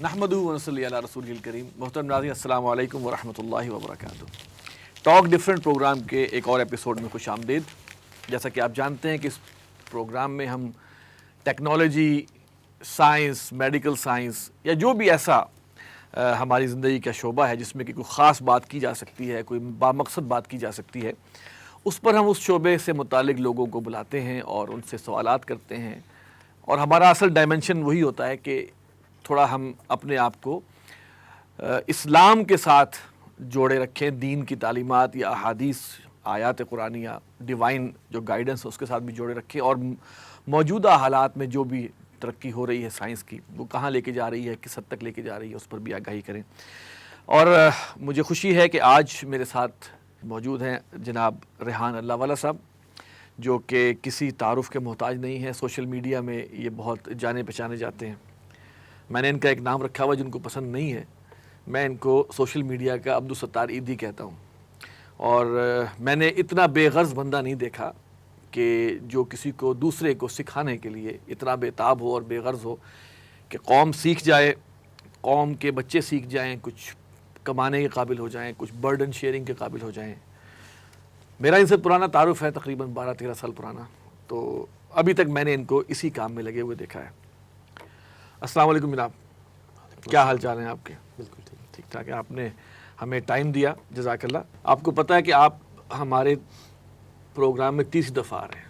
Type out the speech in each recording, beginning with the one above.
نحمدہ و نصلی علی رسول الکریم. محترم ناظرین السلام علیکم ورحمۃ اللہ وبرکاتہ. ٹاک ڈفرینٹ پروگرام کے ایک اور ایپیسوڈ میں خوش آمدید. جیسا کہ آپ جانتے ہیں کہ اس پروگرام میں ہم ٹیکنالوجی، سائنس، میڈیکل سائنس یا جو بھی ایسا ہماری زندگی کا شعبہ ہے جس میں کہ کوئی خاص بات کی جا سکتی ہے، کوئی بامقصد بات کی جا سکتی ہے، اس پر ہم اس شعبے سے متعلق لوگوں کو بلاتے ہیں اور ان سے سوالات کرتے ہیں. اور ہمارا اصل ڈائمنشن وہی ہوتا ہے کہ تھوڑا ہم اپنے آپ کو اسلام کے ساتھ جوڑے رکھیں، دین کی تعلیمات یا احادیث، آیات قرآنیہ، ڈیوائن جو گائیڈنس ہے اس کے ساتھ بھی جوڑے رکھیں، اور موجودہ حالات میں جو بھی ترقی ہو رہی ہے سائنس کی، وہ کہاں لے کے جا رہی ہے، کس حد تک لے کے جا رہی ہے، اس پر بھی آگاہی کریں. اور مجھے خوشی ہے کہ آج میرے ساتھ موجود ہیں جناب ریحان اللہ والا صاحب، جو کہ کسی تعارف کے محتاج نہیں ہیں. سوشل میڈیا میں یہ بہت جانے پہچانے جاتے ہیں. میں نے ان کا ایک نام رکھا ہوا جن کو پسند نہیں ہے، میں ان کو سوشل میڈیا کا عبدالستار عیدی کہتا ہوں. اور میں نے اتنا بے غرض بندہ نہیں دیکھا کہ جو کسی کو دوسرے کو سکھانے کے لیے اتنا بے تاب ہو اور بے غرض ہو کہ قوم سیکھ جائے، قوم کے بچے سیکھ جائیں، کچھ کمانے کے قابل ہو جائیں، کچھ برڈن شیئرنگ کے قابل ہو جائیں. میرا ان سے پرانا تعارف ہے، تقریباً 12-13 سال پرانا، تو ابھی تک میں نے ان کو اسی کام میں لگے ہوئے دیکھا ہے. السلام علیکم جناب، کیا حال چال ہیں آپ کے؟ بالکل ٹھیک ٹھاک ہے. آپ نے ہمیں ٹائم دیا، جزاک اللہ. آپ کو پتہ ہے کہ آپ ہمارے پروگرام میں 30 دفعہ آ رہے ہیں.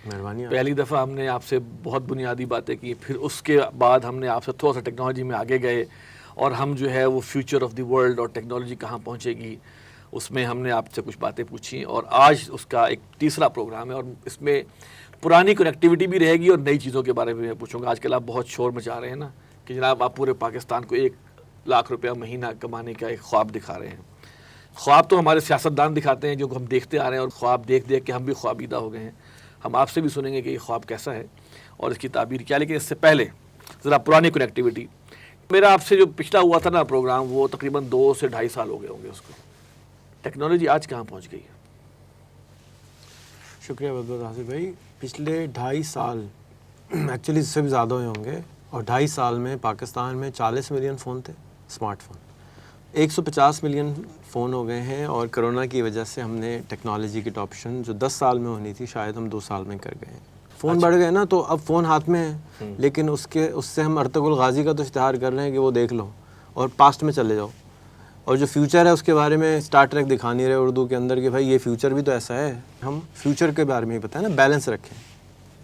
مہربانی. پہلی دفعہ ہم نے آپ سے بہت بنیادی باتیں کی، پھر اس کے بعد ہم نے آپ سے تھوڑا سا ٹیکنالوجی میں آگے گئے، اور ہم جو ہے وہ فیوچر آف دی ورلڈ اور ٹیکنالوجی کہاں پہنچے گی اس میں ہم نے آپ سے کچھ باتیں پوچھی. اور آج اس کا ایک تیسرا پروگرام ہے، اور اس میں پرانی کنیکٹیوٹی بھی رہے گی اور نئی چیزوں کے بارے میں میں پوچھوں گا. آج کل آپ بہت شور مچا رہے ہیں نا کہ جناب آپ پورے پاکستان کو 1 لاکھ روپیہ مہینہ کمانے کا ایک خواب دکھا رہے ہیں. خواب تو ہمارے سیاستدان دکھاتے ہیں جو ہم دیکھتے آ رہے ہیں، اور خواب دیکھ دیکھ کے ہم بھی خوابیدہ ہو گئے ہیں. ہم آپ سے بھی سنیں گے کہ یہ خواب کیسا ہے اور اس کی تعبیر کیا. لیکن اس سے پہلے ذرا پرانی کنیکٹیوٹی. میرا آپ سے جو پچھلا ہوا تھا نا پروگرام، وہ تقریباً 2 سے 2.5 سال ہو گئے ہوں گے اس کو. ٹیکنالوجی آج کہاں پہنچ گئی ہے؟ شکریہ بہت بہت حاصل بھائی. پچھلے 2.5 سال ایکچولی اس سے بھی زیادہ ہوئے ہوں گے، اور 2.5 سال میں پاکستان میں 40 ملین فون تھے، اسمارٹ فون. 150 ملین فون ہو گئے ہیں، اور کرونا کی وجہ سے ہم نے ٹیکنالوجی کی اڈاپشن جو 10 سال میں ہونی تھی شاید ہم 2 سال میں کر گئے ہیں. فون بڑھ گئے نا، تو اب فون ہاتھ میں ہے، لیکن اس سے ہم ارطغرل غازی کا تو اشتہار کر رہے ہیں کہ وہ دیکھ لو اور پاسٹ میں چلے جاؤ. اور جو فیوچر ہے اس کے بارے میں اسٹار ٹریک دکھا نہیں رہے اردو کے اندر کہ بھائی یہ فیوچر بھی تو ایسا ہے. ہم فیوچر کے بارے میں ہی بتائیں نا، بیلنس رکھیں.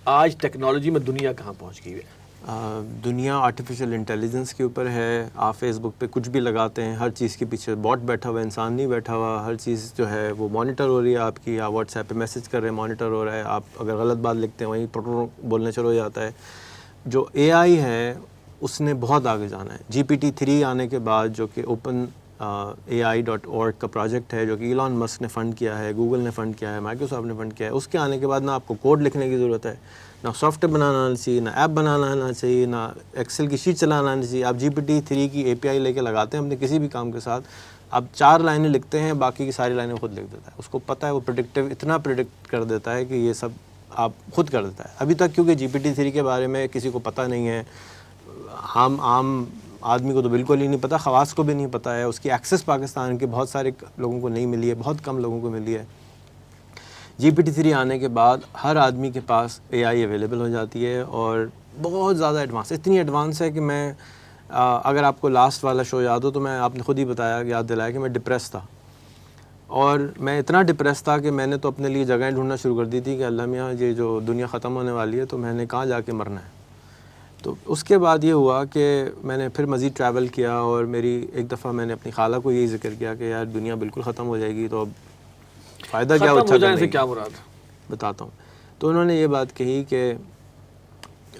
آج ٹیکنالوجی میں دنیا کہاں پہنچ گئی ہے؟ دنیا آرٹیفیشل انٹیلیجنس کے اوپر ہے. آپ فیس بک پہ کچھ بھی لگاتے ہیں، ہر چیز کے پیچھے باٹ بیٹھا ہوا ہے، انسان نہیں بیٹھا ہوا. ہر چیز جو ہے وہ مانیٹر ہو رہی ہے آپ کی. آپ واٹس ایپ پہ میسج کر رہے ہیں، مانیٹر ہو رہا ہے. آپ اگر غلط بات لکھتے ہیں وہیں بولنے شروع ہو جاتا ہے. جو اے آئی ہے اس نے بہت آگے جانا ہے. GPT-3 آنے کے بعد، جو کہ اوپن AI.org کا پروجیکٹ ہے، جو کہ ایلان مسک نے فنڈ کیا ہے، گوگل نے فنڈ کیا ہے، مائیکروسافٹ نے فنڈ کیا ہے، اس کے آنے کے بعد نہ آپ کو کوڈ لکھنے کی ضرورت ہے، نہ سافٹ ویئر بنانا آنا چاہیے، نہ ایپ بنانا آنا چاہیے، نہ ایکسل کی شیٹ چلانا آنا چاہیے. آپ GPT-3 کی API لے کے لگاتے ہیں اپنے کسی بھی کام کے ساتھ، آپ 4 لائنیں لکھتے ہیں، باقی کی ساری لائنیں خود لکھ دیتا ہے. اس کو پتہ ہے، وہ پریڈکٹیو اتنا پریڈکٹ کر دیتا ہے کہ یہ سب آپ خود کر دیتا ہے. ابھی تک کیونکہ GPT-3 کے بارے میں کسی کو پتہ نہیں ہے، عام آدمی کو تو بالکل ہی نہیں پتہ، خواص کو بھی نہیں پتہ ہے. اس کی ایکسیس پاکستان کے بہت سارے لوگوں کو نہیں ملی ہے، بہت کم لوگوں کو ملی ہے. GPT-3 آنے کے بعد ہر آدمی کے پاس AI اویلیبل ہو جاتی ہے، اور بہت زیادہ ایڈوانس، اتنی ایڈوانس ہے کہ میں اگر آپ کو لاسٹ والا شو یاد ہو تو میں آپ نے خود ہی بتایا، یاد دلایا کہ میں ڈپریس تھا. اور میں اتنا ڈپریس تھا کہ میں نے تو اپنے لیے جگہیں ڈھونڈنا شروع کر دی تھی کہ اللہ میاں یہ جو دنیا ختم ہونے والی ہے تو میں نے کہاں جا کے مرنا ہے. تو اس کے بعد یہ ہوا کہ میں نے پھر مزید ٹریول کیا، اور میری ایک دفعہ میں نے اپنی خالہ کو یہی ذکر کیا کہ یار دنیا بالکل ختم ہو جائے گی، تو اب فائدہ کیا ختم ہو جانے سے کیا مراد؟ بتاتا ہوں. تو انہوں نے یہ بات کہی کہ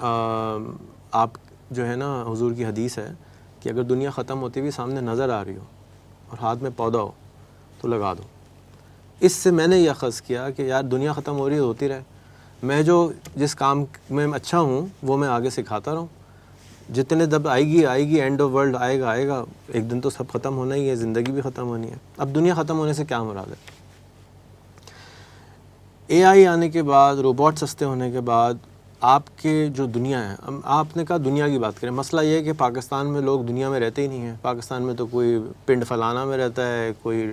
آپ جو ہے نا، حضور کی حدیث ہے کہ اگر دنیا ختم ہوتی ہوئی سامنے نظر آ رہی ہو اور ہاتھ میں پودا ہو تو لگا دو. اس سے میں نے یہ اخذ کیا کہ یار دنیا ختم ہو رہی ہے، ہوتی رہے، میں جو جس کام میں اچھا ہوں وہ میں آگے سکھاتا رہوں. جتنے دب آئے گی اینڈ آف ورلڈ آئے گا، ایک دن تو سب ختم ہونا ہی ہے، زندگی بھی ختم ہونی ہے. اب دنیا ختم ہونے سے کیا مراد ہے؟ AI آنے کے بعد، روبوٹ سستے ہونے کے بعد آپ کے جو دنیا ہے، آپ نے کہا دنیا کی بات کریں، مسئلہ یہ ہے کہ پاکستان میں لوگ دنیا میں رہتے ہی نہیں ہیں. پاکستان میں تو کوئی پنڈ فلانا میں رہتا ہے، کوئی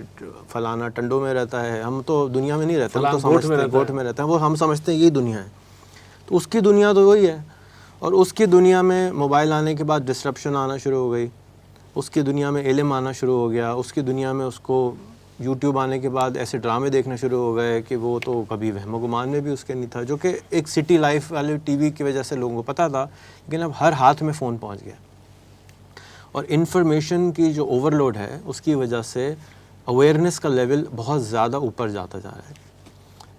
فلانا ٹنڈو میں رہتا ہے. ہم تو دنیا میں نہیں رہتے، ہم تو سمجھتے ہیں گوٹھ میں رہتا ہے، وہ ہم سمجھتے ہیں یہی دنیا ہے. تو اس کی دنیا تو وہی ہے. اور اس کی دنیا میں موبائل آنے کے بعد ڈسرپشن آنا شروع ہو گئی، اس کی دنیا میں علم آنا شروع ہو گیا، اس کی دنیا میں اس کو یوٹیوب آنے کے بعد ایسے ڈرامے دیکھنا شروع ہو گئے کہ وہ تو کبھی وہم و گمان میں بھی اس کے نہیں تھا، جو کہ ایک سٹی لائف والے ٹی وی کی وجہ سے لوگوں کو پتہ تھا، لیکن اب ہر ہاتھ میں فون پہنچ گیا. اور انفارمیشن کی جو اوور لوڈ ہے اس کی وجہ سے اویئرنیس کا لیول بہت زیادہ اوپر جاتا جا رہا ہے.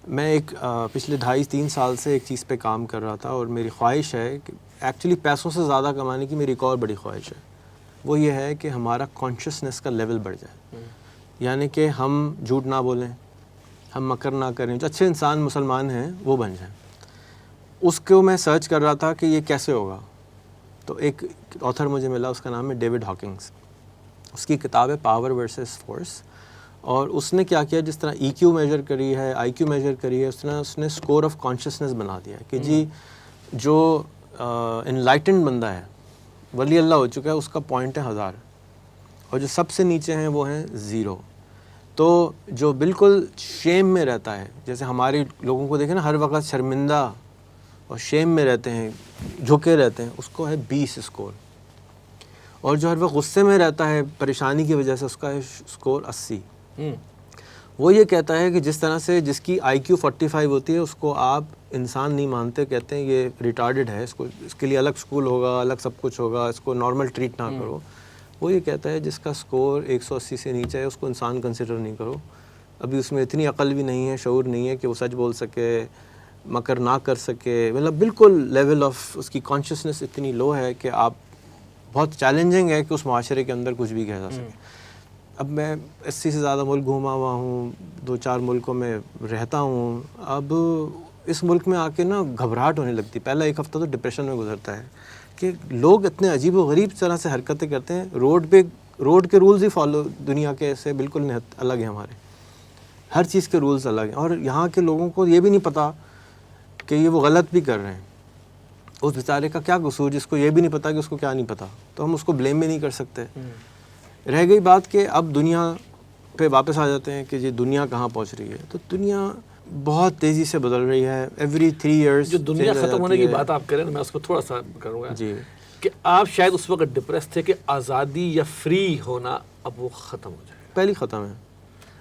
میں ایک پچھلے 2.5-3 سال سے ایک چیز پہ کام کر رہا تھا، اور میری خواہش ہے کہ ایکچولی پیسوں سے زیادہ کمانے کی میری ایک اور بڑی خواہش ہے، وہ یہ ہے کہ ہمارا کانشیسنس کا لیول بڑھ جائے. یعنی کہ ہم جھوٹ نہ بولیں، ہم مکر نہ کریں، جو اچھے انسان مسلمان ہیں وہ بن جائیں. اس کو میں سرچ کر رہا تھا کہ یہ کیسے ہوگا. تو ایک آتھر مجھے ملا، اس کا نام ہے ڈیوڈ ہاکنگز. اس کی کتاب ہے پاور ورسز فورس. اور اس نے کیا کیا، جس طرح ای کیو میجر کری ہے، آئی کیو میجر کری ہے، اس طرح اس نے اسکور آف کانشیسنس بنا دیا کہ جی جو انلائٹنڈ بندہ ہے، ولی اللہ ہو چکا ہے، اس کا پوائنٹ ہے 1000، اور جو سب سے نیچے ہیں وہ ہیں 0. تو جو بالکل شیم میں رہتا ہے، جیسے ہمارے لوگوں کو دیکھیں نا ہر وقت شرمندہ اور شیم میں رہتے ہیں، جھکے رہتے ہیں، اس کو ہے 20 اسکور. اور جو ہر وقت غصے میں رہتا ہے پریشانی کی وجہ سے، اس کا ہے اسکور 80. وہ یہ کہتا ہے کہ جس طرح سے جس کی آئی کیو 45 ہوتی ہے، اس کو آپ انسان نہیں مانتے، کہتے ہیں یہ ریٹارڈڈ ہے، اس کے لیے الگ اسکول ہوگا، الگ سب کچھ ہوگا، اس کو نارمل ٹریٹ نہ کرو. وہ یہ کہتا ہے جس کا اسکور 180 سے نیچے ہے، اس کو انسان کنسیڈر نہیں کرو. ابھی اس میں اتنی عقل بھی نہیں ہے، شعور نہیں ہے کہ وہ سچ بول سکے، مکر نہ کر سکے. مطلب بالکل لیول آف اس کی کانشیسنس اتنی لو ہے کہ آپ بہت چیلنجنگ ہے کہ اس معاشرے کے اندر کچھ بھی کہہ جا سکے. اب میں 80 سے زیادہ ملک گھوما ہوا ہوں، 2-4 ملکوں میں رہتا ہوں. اب اس ملک میں آ کے نا گھبراہٹ ہونے لگتی. پہلا 1 ہفتہ تو ڈپریشن میں گزرتا ہے کہ لوگ اتنے عجیب و غریب طرح سے حرکتیں کرتے ہیں. روڈ کے رولز ہی فالو دنیا کے سے بالکل الگ ہیں ہمارے. ہر چیز کے رولز الگ ہیں، اور یہاں کے لوگوں کو یہ بھی نہیں پتہ کہ یہ وہ غلط بھی کر رہے ہیں. اس بیچارے کا کیا قصور جس کو یہ بھی نہیں پتہ کہ اس کو کیا نہیں پتہ، تو ہم اس کو بلیم بھی نہیں کر سکتے. رہ گئی بات کہ اب دنیا پہ واپس آ جاتے ہیں کہ یہ دنیا کہاں پہنچ رہی ہے. تو دنیا بہت تیزی سے بدل رہی ہے. ایوری 3 ایئرس جو دنیا ختم ہونے کی بات آپ کریں نا، میں اس کو تھوڑا سا کروں گا جی کہ آپ شاید اس وقت ڈپریس تھے کہ آزادی یا فری ہونا اب وہ ختم ہو جائے. پہلی ختم ہے.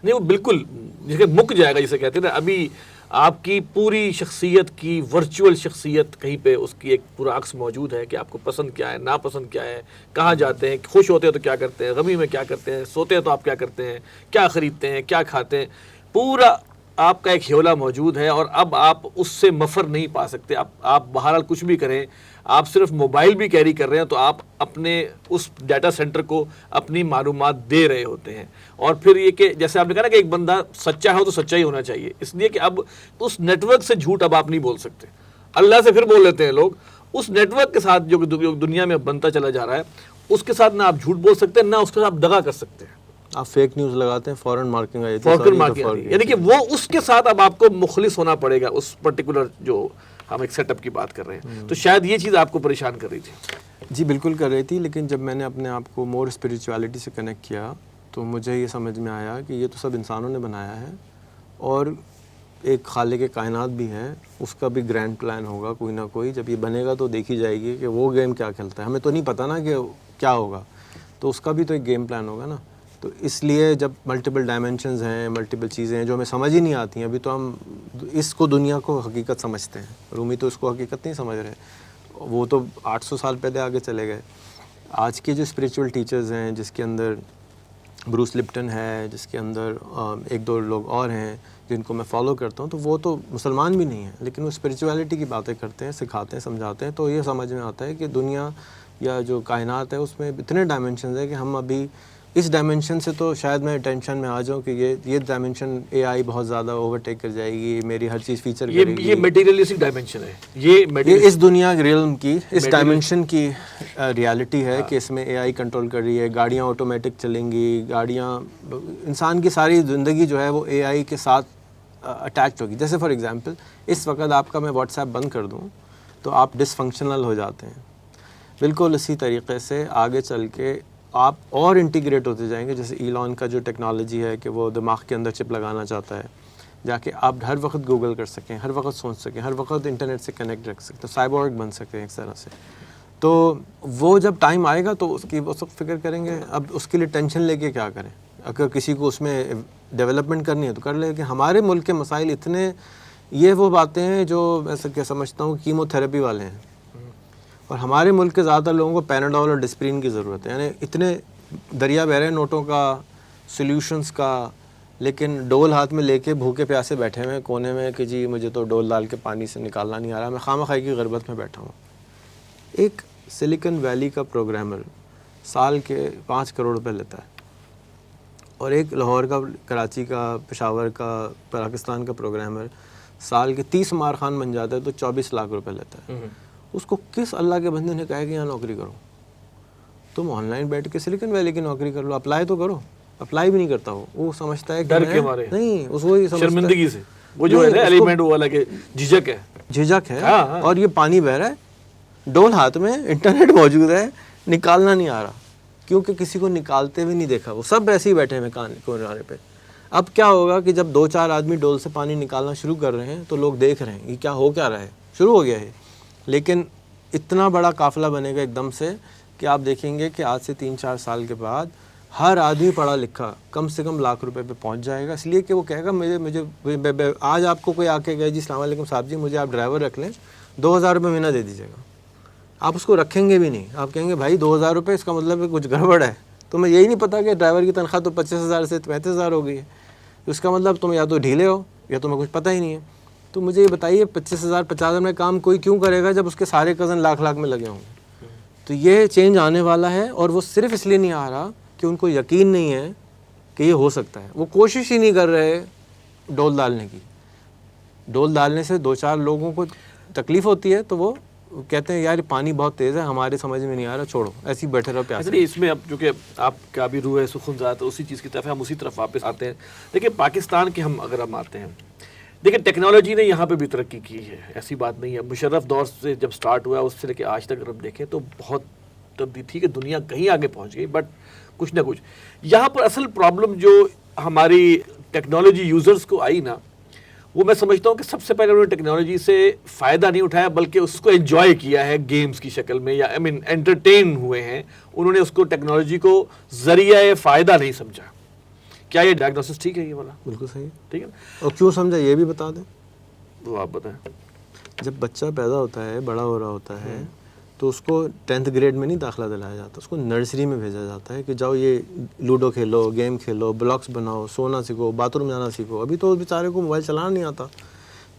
نہیں، وہ بالکل جسے مک جائے گا جسے کہتے ہیں نا. ابھی آپ کی پوری شخصیت کی ورچوئل شخصیت کہیں پہ اس کی ایک پورا عکس موجود ہے کہ آپ کو پسند کیا ہے، ناپسند کیا ہے، کہاں جاتے ہیں، خوش ہوتے ہیں تو کیا کرتے ہیں، غمی میں کیا کرتے ہیں، سوتے ہیں تو آپ کیا کرتے ہیں، کیا خریدتے ہیں، کیا کھاتے ہیں. پورا آپ کا ایک ہیولا موجود ہے، اور اب آپ اس سے مفر نہیں پا سکتے. آپ بہرحال کچھ بھی کریں، آپ صرف موبائل بھی کیری کر رہے ہیں تو آپ اپنے اس ڈیٹا سینٹر کو اپنی معلومات دے رہے ہوتے ہیں. اور پھر یہ کہ جیسے آپ نے کہا نا کہ ایک بندہ سچا ہو تو سچا ہی ہونا چاہیے، اس لیے کہ اب اس نیٹ ورک سے جھوٹ اب آپ نہیں بول سکتے. اللہ سے پھر بول لیتے ہیں لوگ. اس نیٹ ورک کے ساتھ جو دنیا میں بنتا چلا جا رہا ہے، اس کے ساتھ نہ آپ جھوٹ بول سکتے ہیں، نہ اس کے ساتھ آپ دغا کر سکتے ہیں. آپ فیک نیوز لگاتے ہیں، فوراً مارکنگ آئی تھی، یعنی کہ وہ اس کے ساتھ اب آپ کو مخلص ہونا پڑے گا اس پرٹیکولر جو ہم ایک سیٹ اپ کی بات کر رہے ہیں. تو شاید یہ چیز آپ کو پریشان کر رہی تھی. جی بالکل کر رہی تھی، لیکن جب میں نے اپنے آپ کو مور اسپریچولیٹی سے کنیکٹ کیا تو مجھے یہ سمجھ میں آیا کہ یہ تو سب انسانوں نے بنایا ہے، اور ایک خالق کائنات بھی ہے، اس کا بھی گرینڈ پلان ہوگا کوئی نہ کوئی. جب یہ بنے گا تو دیکھی جائے گی کہ وہ گیم کیا کھیلتا ہے. ہمیں تو نہیں پتہ نا کہ کیا ہوگا، تو اس کا بھی تو ایک گیم پلان ہوگا نا. تو اس لیے جب ملٹیپل ڈائمینشنز ہیں، ملٹیپل چیزیں ہیں جو ہمیں سمجھ ہی نہیں آتی ہیں. ابھی تو ہم اس کو دنیا کو حقیقت سمجھتے ہیں، رومی تو اس کو حقیقت نہیں سمجھ رہے. وہ تو 800 سال پہلے آگے چلے گئے. آج کے جو اسپریچول ٹیچرز ہیں، جس کے اندر بروس لپٹن ہے، جس کے اندر 1-2 لوگ اور ہیں جن کو میں فالو کرتا ہوں، تو وہ تو مسلمان بھی نہیں ہیں، لیکن وہ اسپریچولیٹی کی باتیں کرتے ہیں، سکھاتے ہیں، سمجھاتے ہیں. تو یہ سمجھ میں آتا ہے کہ دنیا یا جو کائنات ہے اس میں اتنے ڈائمینشنز ہیں کہ ہم ابھی اس ڈائمینشن سے تو شاید میں ٹینشن میں آ جاؤں کہ یہ ڈائمینشن اے آئی بہت زیادہ اوورٹیک کر جائے گی، میری ہر چیز فیچر کرے گی. یہ میٹیریلسٹک ڈائمینشن ہے، یہ اس دنیا ریلم کی، اس ڈائمینشن کی ریالٹی ہے کہ اس میں اے آئی کنٹرول کر رہی ہے. گاڑیاں آٹومیٹک چلیں گی، گاڑیاں، انسان کی ساری زندگی جو ہے وہ اے آئی کے ساتھ اٹیچ ہوگی. جیسے فار ایگزامپل اس وقت آپ کا میں واٹس ایپ بند کر دوں تو آپ ڈس فنکشنل ہو جاتے ہیں. بالکل اسی طریقے سے آگے چل کے آپ اور انٹیگریٹ ہوتے جائیں گے. جیسے ایلان کا جو ٹیکنالوجی ہے کہ وہ دماغ کے اندر چپ لگانا چاہتا ہے, جا کے آپ ہر وقت گوگل کر سکیں, ہر وقت سوچ سکیں, ہر وقت انٹرنیٹ سے کنیکٹ رکھ سکتے ہیں, سائبورگ بن سکتے ہیں ایک طرح سے. تو وہ جب ٹائم آئے گا تو اس وقت فکر کریں گے. اب اس کے لیے ٹینشن لے کے کیا کریں؟ اگر کسی کو اس میں ڈیولپمنٹ کرنی ہے تو کر لے. کہ ہمارے ملک کے مسائل اتنے, یہ وہ باتیں ہیں جو میں کیا سمجھتا ہوں کیمو تھراپی والے ہیں, اور ہمارے ملک کے زیادہ تر لوگوں کو پیناڈول اور ڈسپرین کی ضرورت ہے. یعنی اتنے دریا بہ رہے ہیں نوٹوں کا, سلیوشنز کا, لیکن ڈول ہاتھ میں لے کے بھوکے پیاسے بیٹھے ہوئے کونے میں کہ جی مجھے تو ڈول ڈال کے پانی سے نکالنا نہیں آ رہا, میں خواہ خواہی کی غربت میں بیٹھا ہوں. ایک سلیکن ویلی کا پروگرامر سال کے 5 کروڑ روپے لیتا ہے, اور ایک لاہور کا, کراچی کا, پشاور کا, پاکستان کا پروگرامر سال کے 30 مار خان بن جاتا ہے تو 24 لاکھ روپے لیتا ہے. اس کو کس اللہ کے بندے نے کہا ہے کہ یہاں نوکری کرو؟ تم آن لائن بیٹھ کے سلیکن ویلی کی نوکری کر لو, اپلائی تو کرو. اپلائی بھی نہیں کرتا وہ سمجھتا ہے کہ ڈر کے مارے, نہیں, اس وہی شرمندگی سے, وہ جو ہے نا ایلیمنٹ وہ والا کہ جھجک ہے, اور یہ پانی بہ رہا ہے, ڈول ہاتھ میں, انٹرنیٹ موجود ہے, نکالنا نہیں آ رہا کیونکہ کسی کو نکالتے ہوئے نہیں دیکھا. وہ سب ایسے ہی بیٹھے ہوئے کنارے پہ. اب کیا ہوگا کہ جب 2-4 آدمی ڈول سے پانی نکالنا شروع کر رہے ہیں تو لوگ دیکھ رہے ہیں یہ کیا ہو کیا رہا ہے, شروع ہو گیا ہے. لیکن اتنا بڑا قافلہ بنے گا ایک دم سے کہ آپ دیکھیں گے کہ آج سے 3-4 سال کے بعد ہر آدمی پڑھا لکھا کم سے کم لاکھ روپے پہ پہنچ جائے گا. اس لیے کہ وہ کہے گا مجھے آج آپ کو کوئی آ کے گئے جی السلام علیکم صاحب جی مجھے آپ ڈرائیور رکھ لیں, 2000 روپے مہینہ دے دیجیے گا. آپ اس کو رکھیں گے بھی نہیں, آپ کہیں گے بھائی 2000 روپے, اس کا مطلب ہے کچھ گڑبڑ ہے. تمہیں یہی نہیں پتا کہ ڈرائیور کی تنخواہ تو 25,000 سے 35,000 ہو گئی ہے, تو اس کا مطلب تم یا تو ڈھیلے ہو یا تمہیں کچھ پتہ ہی نہیں ہے. تو مجھے یہ بتائیے 25,000 50,000 میں کام کوئی کیوں کرے گا جب اس کے سارے کزن لاکھ میں لگے ہوں گے؟ تو یہ چینج آنے والا ہے, اور وہ صرف اس لیے نہیں آ رہا کہ ان کو یقین نہیں ہے کہ یہ ہو سکتا ہے. وہ کوشش ہی نہیں کر رہے ڈول ڈالنے کی. ڈول ڈالنے سے 2-4 لوگوں کو تکلیف ہوتی ہے تو وہ کہتے ہیں یار پانی بہت تیز ہے, ہمارے سمجھ میں نہیں آ رہا, چھوڑو ایسے ہی بیٹھے رہو پیاسے. اس میں اب چونکہ آپ کا بھی روح ہے سخن ذات, اسی چیز کی طرف ہم اسی طرف واپس آتے ہیں. دیکھیں پاکستان کے اگر ہم آتے ہیں, دیکھیں ٹیکنالوجی نے یہاں پہ بھی ترقی کی ہے, ایسی بات نہیں ہے. مشرف دور سے جب سٹارٹ ہوا اس سے لے کے آج تک اگر ہم دیکھیں تو بہت تبدیلی تھی کہ دنیا کہیں آگے پہنچ گئی, بٹ کچھ نہ کچھ یہاں پر اصل پرابلم جو ہماری ٹیکنالوجی یوزرز کو آئی نا, وہ میں سمجھتا ہوں کہ سب سے پہلے انہوں نے ٹیکنالوجی سے فائدہ نہیں اٹھایا بلکہ اس کو انجوائے کیا ہے گیمز کی شکل میں, یا انٹرٹین ہوئے ہیں. انہوں نے اس کو ٹیکنالوجی کو ذریعہ فائدہ نہیں سمجھا. کیا یہ ڈائگنوسس ٹھیک ہے یہ والا؟ بالکل صحیح, ٹھیک ہے. اور کیوں سمجھا یہ بھی بتا دیں. وہ آپ بتائیں. جب بچہ پیدا ہوتا ہے, بڑا ہو رہا ہوتا ہے, تو اس کو 10th گریڈ میں نہیں داخلہ دلایا جاتا, اس کو نرسری میں بھیجا جاتا ہے کہ جاؤ یہ لوڈو کھیلو, گیم کھیلو, بلاکس بناؤ, سونا سیکھو, باتھ روم جانا سیکھو. ابھی تو اس بیچارے کو موبائل چلانا نہیں آتا.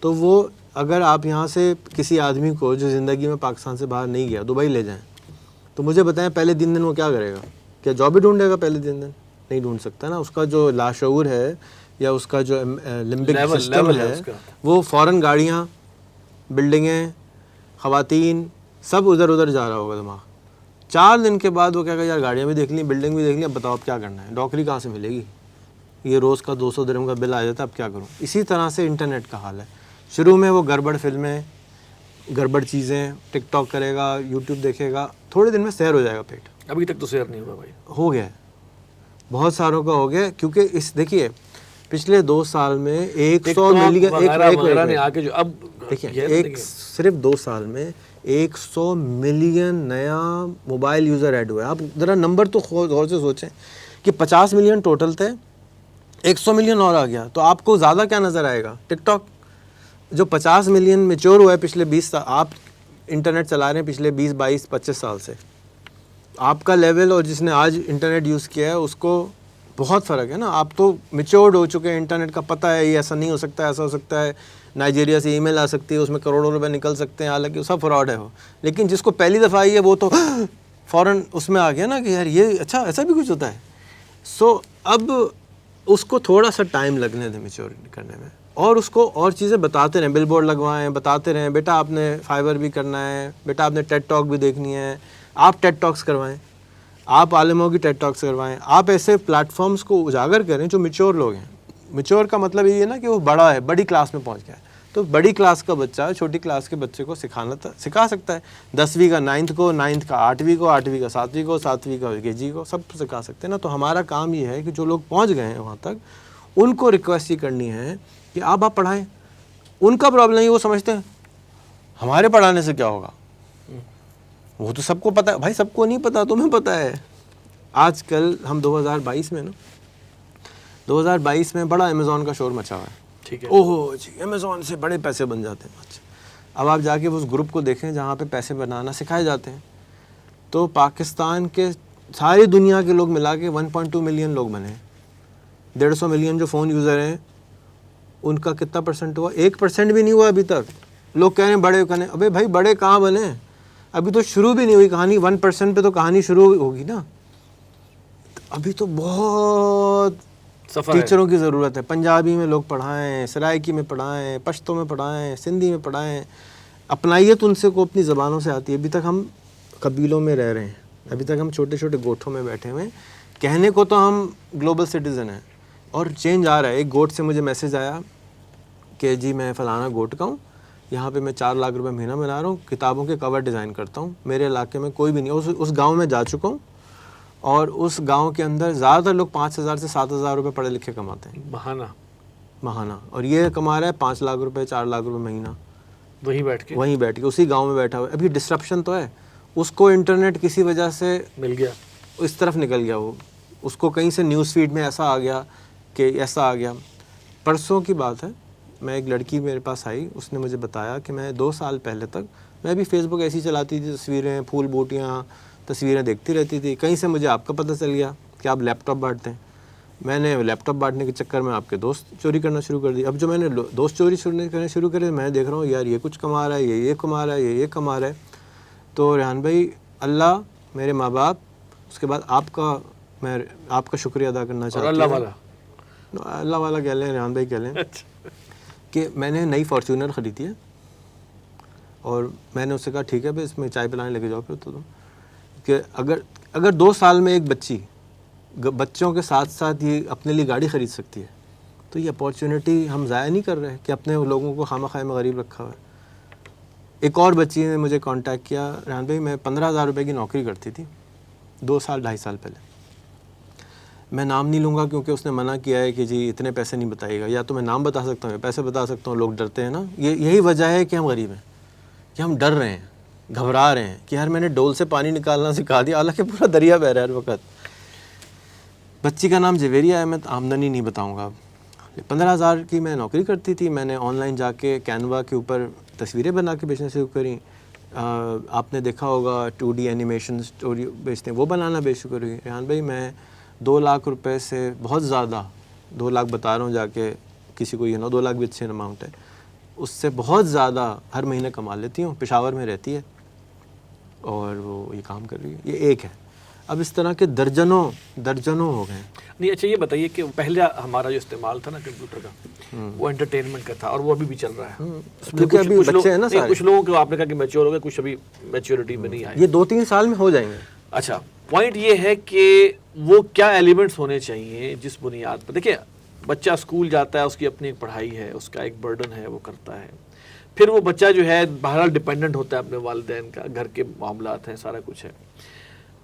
تو وہ اگر آپ یہاں سے کسی آدمی کو جو زندگی میں پاکستان سے باہر نہیں گیا دبئی لے جائیں, تو مجھے بتائیں پہلے دن وہ کیا کرے گا؟ کیا جاب ہی ڈھونڈے گا پہلے دن؟ نہیں ڈھونڈ سکتا نا. اس کا جو لاشعور ہے یا اس کا جو لمبک سسٹم ہے وہ فوراً گاڑیاں, بلڈنگیں, خواتین سب ادھر ادھر جا رہا ہوگا دماغ. 4 دن کے بعد وہ کہے گا یار گاڑیاں بھی دیکھ لیں, بلڈنگ بھی دیکھ لیں, اب بتاؤ اب کیا کرنا ہے؟ نوکری کہاں سے ملے گی؟ یہ روز کا 200 درہم کا بل آ جاتا ہے, اب کیا کروں؟ اسی طرح سے انٹرنیٹ کا حال ہے. شروع میں وہ گڑبڑ فلمیں, گڑبڑ چیزیں, ٹک ٹاک کرے گا, یوٹیوب دیکھے گا, تھوڑے دن میں سیر ہو جائے گا پیٹ. ابھی تک تو سیر نہیں ہوا بھائی. ہو گیا, بہت ساروں کا ہو گیا. کیونکہ دیکھیے پچھلے 2 سال میں 100 ملین, دیکھیں صرف 2 سال میں 100 ملین نیا موبائل یوزر ایڈ ہوا ہے. آپ ذرا نمبر تو غور سے سوچیں کہ 50 ملین ٹوٹل تھے, 100 ملین اور آ گیا, تو آپ کو زیادہ کیا نظر آئے گا؟ ٹک ٹاک جو 50 ملین میچور ہوا ہے پچھلے 20 سال. آپ انٹرنیٹ چلا رہے ہیں پچھلے 20 22 25 سال سے, آپ کا لیول اور جس نے آج انٹرنیٹ یوز کیا ہے اس کو بہت فرق ہے نا. آپ تو میچورڈ ہو چکے ہیں, انٹرنیٹ کا پتہ ہے یہ ایسا نہیں ہو سکتا, ایسا ہو سکتا ہے, نائجیریا سے ای میل آ سکتی ہے, اس میں کروڑوں روپے نکل سکتے ہیں, حالانکہ سب فراڈ ہے وہ. لیکن جس کو پہلی دفعہ آئی ہے وہ تو فوراً اس میں آ گیا نا کہ یار یہ اچھا ایسا بھی کچھ ہوتا ہے. سو اب اس کو تھوڑا سا ٹائم لگنے دیں میچور کرنے میں, اور اس کو اور چیزیں بتاتے رہیں, بل بورڈ لگوائیں, بتاتے رہیں بیٹا آپ نے فائبر بھی کرنا ہے, بیٹا آپ نے ٹیڈ ٹاک بھی دیکھنی ہے, آپ ٹیڈ ٹاکس کروائیں, آپ عالموں کی ٹیڈ ٹاکس کروائیں. آپ ایسے پلیٹ فارمز کو اجاگر کریں جو میچور لوگ ہیں. میچور کا مطلب یہ ہے نا کہ وہ بڑا ہے, بڑی کلاس میں پہنچ گیا ہے. تو بڑی کلاس کا بچہ چھوٹی کلاس کے بچے کو سکھا سکتا ہے. 10ویں کا 9th کو, 9th کا 8ویں کو, 8ویں کا 7ویں کو, 7ویں کا KG کو, سب سکھا سکتے ہیں نا. تو ہمارا کام یہ ہے کہ جو لوگ پہنچ گئے ہیں وہاں تک ان کو ریکویسٹ یہ کرنی ہے کہ آپ پڑھائیں. ان کا پرابلم نہیں, وہ سمجھتے ہیں ہمارے پڑھانے سے کیا ہوگا, وہ تو سب کو پتہ ہے. بھائی سب کو نہیں پتہ, تمہیں پتہ ہے. آج کل ہم 2022 میں 2022 میں بڑا امیزون کا شور مچا ہوا ہے. ٹھیک ہے, اوہ جی امیزون سے بڑے پیسے بن جاتے ہیں. اچھا اب آپ جا کے اس گروپ کو دیکھیں جہاں پہ پیسے بنانا سکھائے جاتے ہیں, تو پاکستان کے ساری دنیا کے لوگ ملا کے 1.2 ملین لوگ بنے ہیں. 150 ملین جو فون یوزر ہیں ان کا کتنا پرسنٹ ہوا؟ 1% بھی نہیں ہوا ابھی تک. لوگ کہہ رہے ہیں بڑے کہنے, ابے بھائی بڑے کہاں بنے, ابھی تو شروع بھی نہیں ہوئی کہانی. 1% پہ تو کہانی شروع ہوگی نا. ابھی تو بہت ٹیچروں کی ضرورت ہے. پنجابی میں لوگ پڑھائیں, سرائکی میں پڑھائیں, پشتو میں پڑھائیں, سندھی میں پڑھائیں. اپنائیت ان سے کو اپنی زبانوں سے آتی ہے. ابھی تک ہم قبیلوں میں رہ رہے ہیں, ابھی تک ہم چھوٹے چھوٹے گوٹھوں میں بیٹھے ہوئے ہیں. کہنے کو تو ہم گلوبل سٹیزن ہیں, اور چینج آ رہا ہے. ایک گوٹ سے مجھے میسج آیا کہ جی میں فلانا گوٹ کا ہوں, یہاں پہ میں 4 لاکھ روپے مہینہ بنا رہا ہوں, کتابوں کے کور ڈیزائن کرتا ہوں. میرے علاقے میں کوئی بھی نہیں. اس گاؤں میں جا چکا ہوں, اور اس گاؤں کے اندر زیادہ تر لوگ 5,000 سے 7,000 روپے پڑھے لکھے کماتے ہیں ماہانہ. اور یہ کما رہا ہے 5 لاکھ روپے 4 لاکھ روپے مہینہ, وہیں بیٹھ کے اسی گاؤں میں بیٹھا ہوا ہے. ابھی ڈسرپشن تو ہے, اس کو انٹرنیٹ کسی وجہ سے مل گیا, اس طرف نکل گیا. وہ اس کو کہیں سے نیوز فیڈ میں ایسا آ گیا کہ ایسا آ گیا. پرسوں کی بات ہے, میں ایک لڑکی میرے پاس آئی, اس نے مجھے بتایا کہ میں 2 سال پہلے تک میں بھی فیس بک ایسی چلاتی تھی, تصویریں, پھول بوٹیاں, تصویریں دیکھتی رہتی تھی. کہیں سے مجھے آپ کا پتہ چل گیا کہ آپ لیپ ٹاپ بانٹتے ہیں. میں نے لیپ ٹاپ بانٹنے کے چکر میں آپ کے دوست چوری کرنا شروع کر دی. اب جو میں نے دوست چوری کرنا شروع کرے, میں دیکھ رہا ہوں یار یہ کچھ کما رہا ہے, یہ کما رہا ہے, یہ کما رہا ہے. تو ریحان بھائی, اللہ, میرے ماں باپ, اس کے بعد آپ کا, میں آپ کا شکریہ ادا کرنا چاہتا ہوں. اللہ والا کہہ لیں, ریحان بھائی کہہ لیں, کہ میں نے نئی فارچونر خریدی ہے, اور میں نے اس سے کہا ٹھیک ہے بھائی اس میں چائے پلانے لے کے جاؤ پھر. تو کہ اگر 2 سال میں ایک بچی بچوں کے ساتھ ساتھ یہ اپنے لیے گاڑی خرید سکتی ہے, تو یہ اپارچونیٹی ہم ضائع نہیں کر رہے کہ اپنے لوگوں کو خامہ خواہ میں غریب رکھا ہوا ہے. ایک اور بچی نے مجھے کانٹیکٹ کیا, ریحان بھائی میں 15,000 روپے کی نوکری کرتی تھی 2 سال 2.5 سال پہلے. میں نام نہیں لوں گا کیونکہ اس نے منع کیا ہے کہ جی اتنے پیسے نہیں بتائیے گا. یا تو میں نام بتا سکتا ہوں, پیسے بتا سکتا ہوں, لوگ ڈرتے ہیں نا. یہی وجہ ہے کہ ہم غریب ہیں, کہ ہم ڈر رہے ہیں, گھبرا رہے ہیں کہ یار میں نے ڈول سے پانی نکالنا سکھا دیا, حالانکہ پورا دریا بہ رہا ہے ہر وقت. بچی کا نام جویریہ ہے, میں آمدنی نہیں بتاؤں گا. 15,000 کی میں نوکری کرتی تھی. میں نے آن لائن جا کے کینوا کے اوپر تصویریں بنا کے بیچنا شروع کری. آپ نے دیکھا ہوگا 2D اینیمیشن اسٹوری بیچتے ہیں, وہ بنانا شروع کری. ریحان بھائی میں 2 لاکھ روپے سے بہت زیادہ, 2 لاکھ بتا رہا ہوں جا کے کسی کو, 2 لاکھ بھی اچھے اماؤنٹ ہے, اس سے بہت زیادہ ہر مہینے کما لیتی ہوں. پشاور میں رہتی ہے اور وہ یہ کام کر رہی ہے. یہ ایک ہے. اب اس طرح کے درجنوں ہو گئے. نہیں اچھا یہ بتائیے کہ پہلے ہمارا جو استعمال تھا نا کمپیوٹر کا, وہ انٹرٹینمنٹ کا تھا, اور وہ ابھی بھی چل رہا ہے. کیونکہ ابھی بچے ہیں نا سارے, کچھ لوگوں کو آپ نے کہا کہ میچور ہو گئے, کچھ ابھی میچورٹی میں نہیں آئے. یہ 2-3 سال میں ہو جائیں گے. اچھا پوائنٹ یہ ہے کہ وہ کیا ایلیمنٹس ہونے چاہیے جس بنیاد پر, دیکھیں بچہ اسکول جاتا ہے, اس کی اپنی ایک پڑھائی ہے, اس کا ایک برڈن ہے, وہ کرتا ہے. پھر وہ بچہ جو ہے بہرحال ڈپینڈنٹ ہوتا ہے اپنے والدین کا, گھر کے معاملات ہیں, سارا کچھ ہے.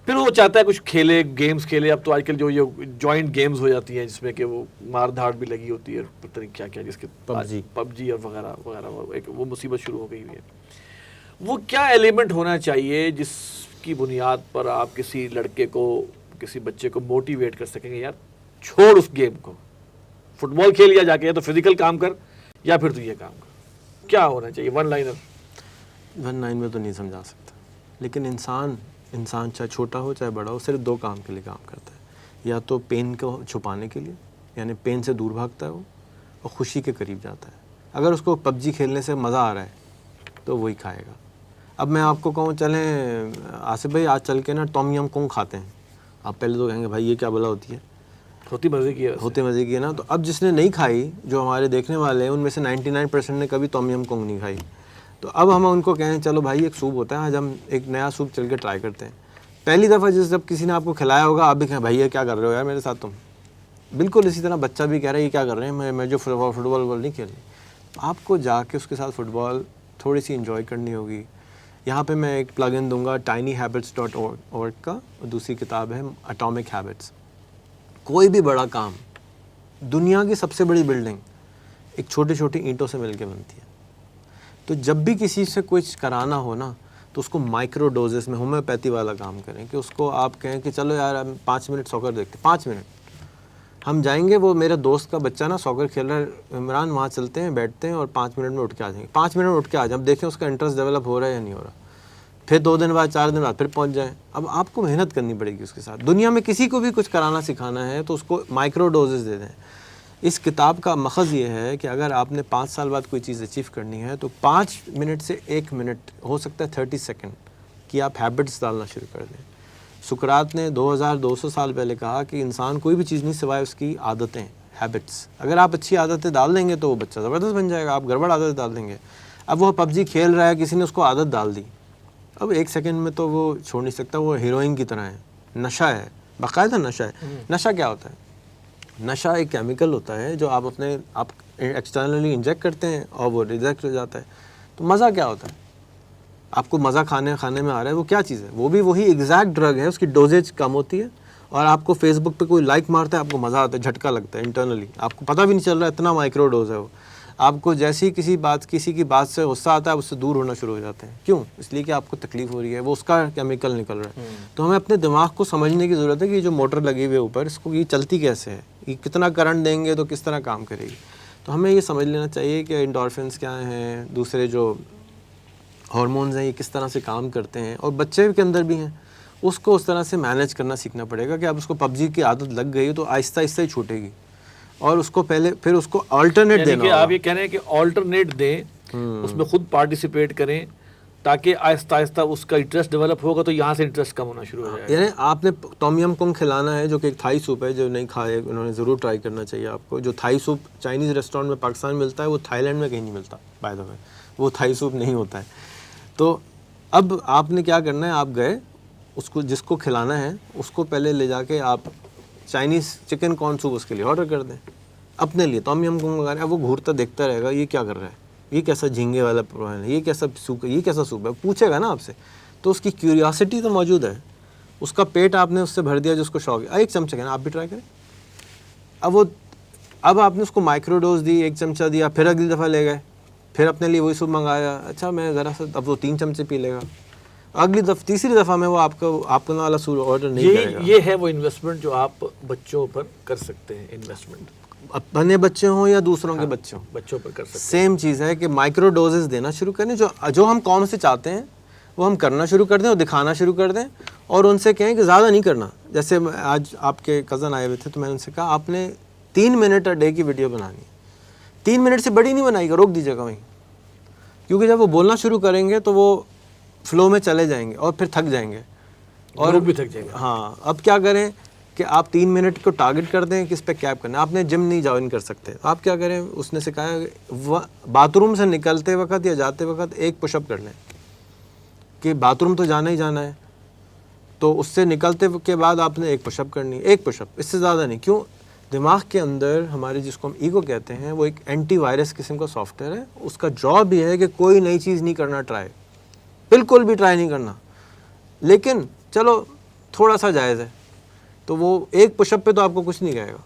پھر وہ چاہتا ہے کچھ کھیلے, گیمز کھیلے. اب تو آج کل جو یہ جوائنٹ گیمز ہو جاتی ہیں جس میں کہ وہ مار دھاڑ بھی لگی ہوتی ہے, پتہ نہیں کیا کیا, جس کے پب جی اور وغیرہ وغیرہ, وہ مصیبت شروع ہو گئی ہوئی ہے. وہ کیا ایلیمنٹ ہونا چاہیے جس کی بنیاد پر آپ کسی لڑکے کو, کسی بچے کو موٹیویٹ کر سکیں گے, یار چھوڑ اس گیم کو, فٹ بال کھیل یا جا کے, یا تو فزیکل کام کر یا پھر تو یہ کام کر. کیا ہونا چاہیے؟ 1 لائن میں تو نہیں سمجھا سکتا, لیکن انسان چاہے چھوٹا ہو چاہے بڑا ہو, صرف 2 کام کے لیے کام کرتا ہے. یا تو پین کو چھپانے کے لیے, یعنی پین سے دور بھاگتا ہے وہ, اور خوشی کے قریب جاتا ہے. اگر اس کو PUBG کھیلنے سے مزہ آ رہا ہے تو وہی کھائے گا. اب میں آپ کو کہوں چلیں آصف بھائی آج چل کے نا ٹام یم کونگ کھاتے ہیں, آپ پہلے تو کہیں گے بھائی یہ کیا بلا ہوتی ہے, ہوتے مزے کی ہے نا. تو اب جس نے نہیں کھائی, جو ہمارے دیکھنے والے ہیں ان میں سے 99% نے کبھی ٹام یم کونگ نہیں کھائی. تو اب ہم ان کو کہیں چلو بھائی ایک سوپ ہوتا ہے, آج ہم ایک نیا سوپ چل کے ٹرائی کرتے ہیں. پہلی دفعہ جب کسی نے آپ کو کھلایا ہوگا, آپ بھی کہیں بھائی یہ کیا کر رہے ہو یار میرے ساتھ تم. بالکل اسی طرح بچہ بھی کہہ رہا ہے یہ کیا کر رہے ہیں, میں جو فٹ بال نہیں کھیل رہی. آپ کو جا کے اس کے ساتھ فٹ بال تھوڑی سی انجوائے کرنی ہوگی. یہاں پہ میں ایک پلگ ان دوں گا tinyhabits.org کا, اور دوسری کتاب ہے اٹامک ہیبٹس. کوئی بھی بڑا کام, دنیا کی سب سے بڑی بلڈنگ ایک چھوٹی چھوٹی اینٹوں سے مل کے بنتی ہے. تو جب بھی کسی سے کچھ کرانا ہو نا, تو اس کو مائکرو ڈوزز میں ہومیوپیتھی والا کام کریں, کہ اس کو آپ کہیں کہ چلو یار ہم 5 منٹ سوکر دیکھتے ہیں, 5 منٹ ہم جائیں گے. وہ میرے دوست کا بچہ نا سوکر کھیل رہا ہے عمران, وہاں چلتے ہیں, بیٹھتے ہیں اور 5 منٹ میں اٹھ کے آ جائیں گے. 5 منٹ میں اٹھ کے آ جائیں, اب دیکھیں اس کا انٹرسٹ ڈیولپ ہو رہا ہے یا نہیں ہو رہا. پھر 2 دن بعد 4 دن بعد پھر پہنچ جائیں. اب آپ کو محنت کرنی پڑے گی اس کے ساتھ. دنیا میں کسی کو بھی کچھ کرانا سکھانا ہے تو اس کو مائکرو ڈوزز دے دیں. اس کتاب کا مقصد یہ ہے کہ اگر آپ نے 5 سال بعد کوئی چیز اچیو کرنی ہے تو 5 منٹ سے 1 منٹ, ہو سکتا ہے 30 سیکنڈ کی آپ ہیبٹس ڈالنا شروع کر دیں. سقراط نے 2200 سال پہلے کہا کہ انسان کوئی بھی چیز نہیں سوائے اس کی عادتیں, ہیبٹس. اگر آپ اچھی عادتیں ڈال دیں گے تو وہ بچہ زبردست بن جائے گا. آپ گڑبڑ عادتیں ڈال دیں گے, اب وہ PUBG کھیل رہا ہے, کسی نے اس کو عادت ڈال دی, اب 1 سیکنڈ میں تو وہ چھوڑ نہیں سکتا. وہ ہیروئن کی طرح ہے, نشہ ہے, باقاعدہ نشہ ہے. نشہ کیا ہوتا ہے؟ نشہ ایک کیمیکل ہوتا ہے جو آپ ایکسٹرنلی انجیکٹ کرتے ہیں اور وہ ریجیکٹ ہو جاتا ہے. تو مزہ کیا ہوتا ہے؟ آپ کو مزہ کھانے میں آ رہا ہے, وہ کیا چیز ہے؟ وہ بھی وہی ایگزیکٹ ڈرگ ہے, اس کی ڈوزیج کم ہوتی ہے. اور آپ کو فیس بک پہ کوئی لائک مارتا ہے, آپ کو مزہ آتا ہے, جھٹکا لگتا ہے انٹرنلی, آپ کو پتہ بھی نہیں چل رہا ہے, اتنا مائکرو ڈوز ہے وہ. آپ کو جیسے ہی کسی کی بات سے غصہ آتا ہے, اس سے دور ہونا شروع ہو جاتے ہیں. کیوں؟ اس لیے کہ آپ کو تکلیف ہو رہی ہے, وہ اس کا کیمیکل نکل رہا ہے. تو ہمیں اپنے دماغ کو سمجھنے کی ضرورت ہے کہ یہ جو موٹر لگی ہوئی ہے اوپر, اس کو یہ چلتی کیسے ہے, یہ کتنا کرنٹ دیں گے تو کس طرح کام کرے گی. تو ہمیں یہ سمجھ لینا چاہیے کہ انڈورفنس کیا ہیں, دوسرے جو ہارمونز ہیں یہ کس طرح سے کام کرتے ہیں, اور بچے کے اندر بھی ہیں. اس کو اس طرح سے مینیج کرنا سیکھنا پڑے گا کہ اب اس کو PUBG کی عادت لگ گئی تو آہستہ آہستہ ہی چھوٹے گی, اور اس کو پھر اس کو آلٹرنیٹ دینا کہ آپ یہ کہہ رہے ہیں کہ آلٹرنیٹ دیں, اس میں خود پارٹیسپیٹ کریں, تاکہ آہستہ آہستہ اس کا انٹرسٹ ڈیولپ ہوگا تو یہاں سے انٹرسٹ کم ہونا شروع ہو جائے گا. یعنی آپ نے ٹام یم کنگ کھلانا ہے, جو کہ ایک تھائی سوپ ہے, جو نہیں کھائے انہوں نے ضرور ٹرائی کرنا چاہیے آپ کو. جو تھائی سوپ چائنیز ریسٹورینٹ میں پاکستان میں ملتا ہے, وہ تھائی لینڈ میں کہیں نہیں ملتا, بائی دا وے وہ تھائی سوپ نہیں ہوتا ہے. تو اب آپ نے کیا کرنا ہے, آپ گئے, اس کو جس کو کھلانا ہے اس کو پہلے لے جا کے آپ چائنیز چکن کارن سوپ اس کے لیے آرڈر کر دیں اپنے لیے. ٹام یم کنگ وغیرہ, اب وہ گھورتا دیکھتا رہے گا یہ کیا کر رہا ہے, یہ کیسا جھینگے والا پروان ہے, یہ کیسا سوپ ہے, یہ کیسا سوپ ہے, پوچھے گا نا آپ سے. تو اس کی کیوریاسٹی تو موجود ہے, اس کا پیٹ آپ نے اس سے بھر دیا جو اس کو شوق ہے. 1 چمچہ کہنا, آپ بھی ٹرائی کریں. اب آپ نے اس کو مائکرو ڈوز دی, 1 چمچہ دیا, پھر اگلی دفعہ لے گئے, پھر اپنے لیے وہی سوپ منگایا, اچھا میں ذرا سا, اب وہ 3 چمچے پی لے گا. اگلی دفعہ تیسری دفعہ میں وہ آپ کا والا سوپ آرڈر نہیں کرے گا. یہ ہے وہ انویسٹمنٹ جو آپ بچوں پر کر سکتے ہیں. انویسٹمنٹ اپنے بچے ہوں یا دوسروں کے بچے ہوں, بچوں پر کر سکتے ہیں. سیم چیز ہے کہ مائکرو ڈوزز دینا شروع کریں. جو ہم قوم سے چاہتے ہیں وہ ہم کرنا شروع کر دیں اور دکھانا شروع کر دیں, اور ان سے کہیں کہ زیادہ نہیں کرنا. جیسے آج آپ کے کزن آئے ہوئے تھے, تو میں نے ان سے کہا آپ نے 3 منٹ اے ڈے کی ویڈیو بنانی ہے. 3 منٹ سے بڑی نہیں بنائی گا, روک دیجیے گا وہیں, کیونکہ جب وہ بولنا شروع کریں گے تو وہ فلو میں چلے جائیں گے اور پھر تھک جائیں گے, اور بھی تھک جائیں گے. ہاں, اب کیا کریں کہ آپ 3 منٹ کو ٹارگٹ کر دیں, کس پہ کیپ کرنا. آپ نے جم نہیں جوائن کر سکتے, آپ کیا کریں, اس نے سکھایا باتھ روم سے نکلتے وقت یا جاتے وقت 1 پش اپ کر لیں, کہ باتھ روم تو جانا ہی جانا ہے, تو اس سے نکلتے کے بعد آپ نے 1 پش اپ کرنی ہے. 1 پش اپ, اس سے زیادہ نہیں. کیوں؟ دماغ کے اندر ہمارے, جس کو ہم ایگو کہتے ہیں, وہ ایک اینٹی وائرس قسم کا سافٹ ویئر ہے. اس کا جاب یہ ہے کہ کوئی نئی چیز نہیں کرنا ٹرائی, بالکل بھی ٹرائی نہیں کرنا, لیکن چلو تھوڑا سا جائز ہے. تو وہ 1 پش اپ پہ تو آپ کو کچھ نہیں کہے گا,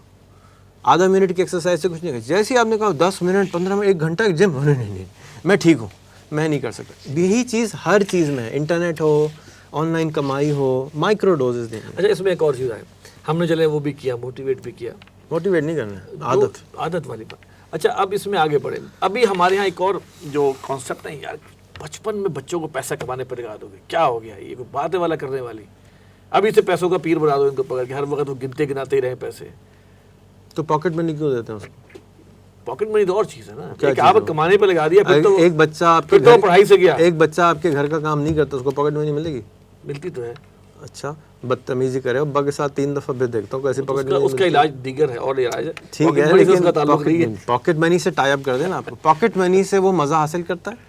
آدھا منٹ کی ایکسرسائز سے کچھ نہیں کہے گا. جیسے ہی آپ نے کہا 10 منٹ 15 منٹ 1 گھنٹہ جم, نہیں میں ٹھیک ہوں, میں نہیں کر سکتا. یہی چیز ہر چیز میں ہے, انٹرنیٹ ہو, آن لائن کمائی ہو, مائکرو ڈوزز دیں. اچھا, اس میں ایک اور چیز ہے, ہم نے چلے وہ بھی کیا, موٹیویٹ بھی کیا. موٹیویٹ نہیں کرنا, عادت والی بات. اچھا, اب اس میں آگے بڑھیں. ابھی ہمارے یہاں ایک اور جو کانسیپٹ ہے یار, 55 میں بچوں کو پیسہ کمانے پر لگا دو گے, کیا ہو گیا, یہ کوئی باتیں والا کرنے والی. ابھی سے پیسوں کا پیر بنا دو ان کو پکڑ کے, ہر وقت وہ گنتے گناتے ہی رہے پیسے. تو پاکٹ منی کیوں دیتے ہیں اس کو؟ پاکٹ منی تو اور چیز ہے نا, ایک آپ کمانے پہ لگا دیا, پھر تو ایک بچہ آپ کے گھر پڑھائی سے گیا, ایک بچہ آپ کے گھر کا کام نہیں کرتا, اس کو پاکٹ منی ملے گی؟ ملتی تو ہے. اچھا, بدتمیزی کرے, ابا کے ساتھ 3 دفعہ پھر دیکھتا ہوں کیسے پاکٹ منی. اس کا علاج دیگر ہے, اور علاج ہے, ٹھیک ہے, لیکن پاکٹ منی سے ٹائی اپ کر دینا. آپ کو پاکٹ منی سے وہ مزہ حاصل کرتا ہے,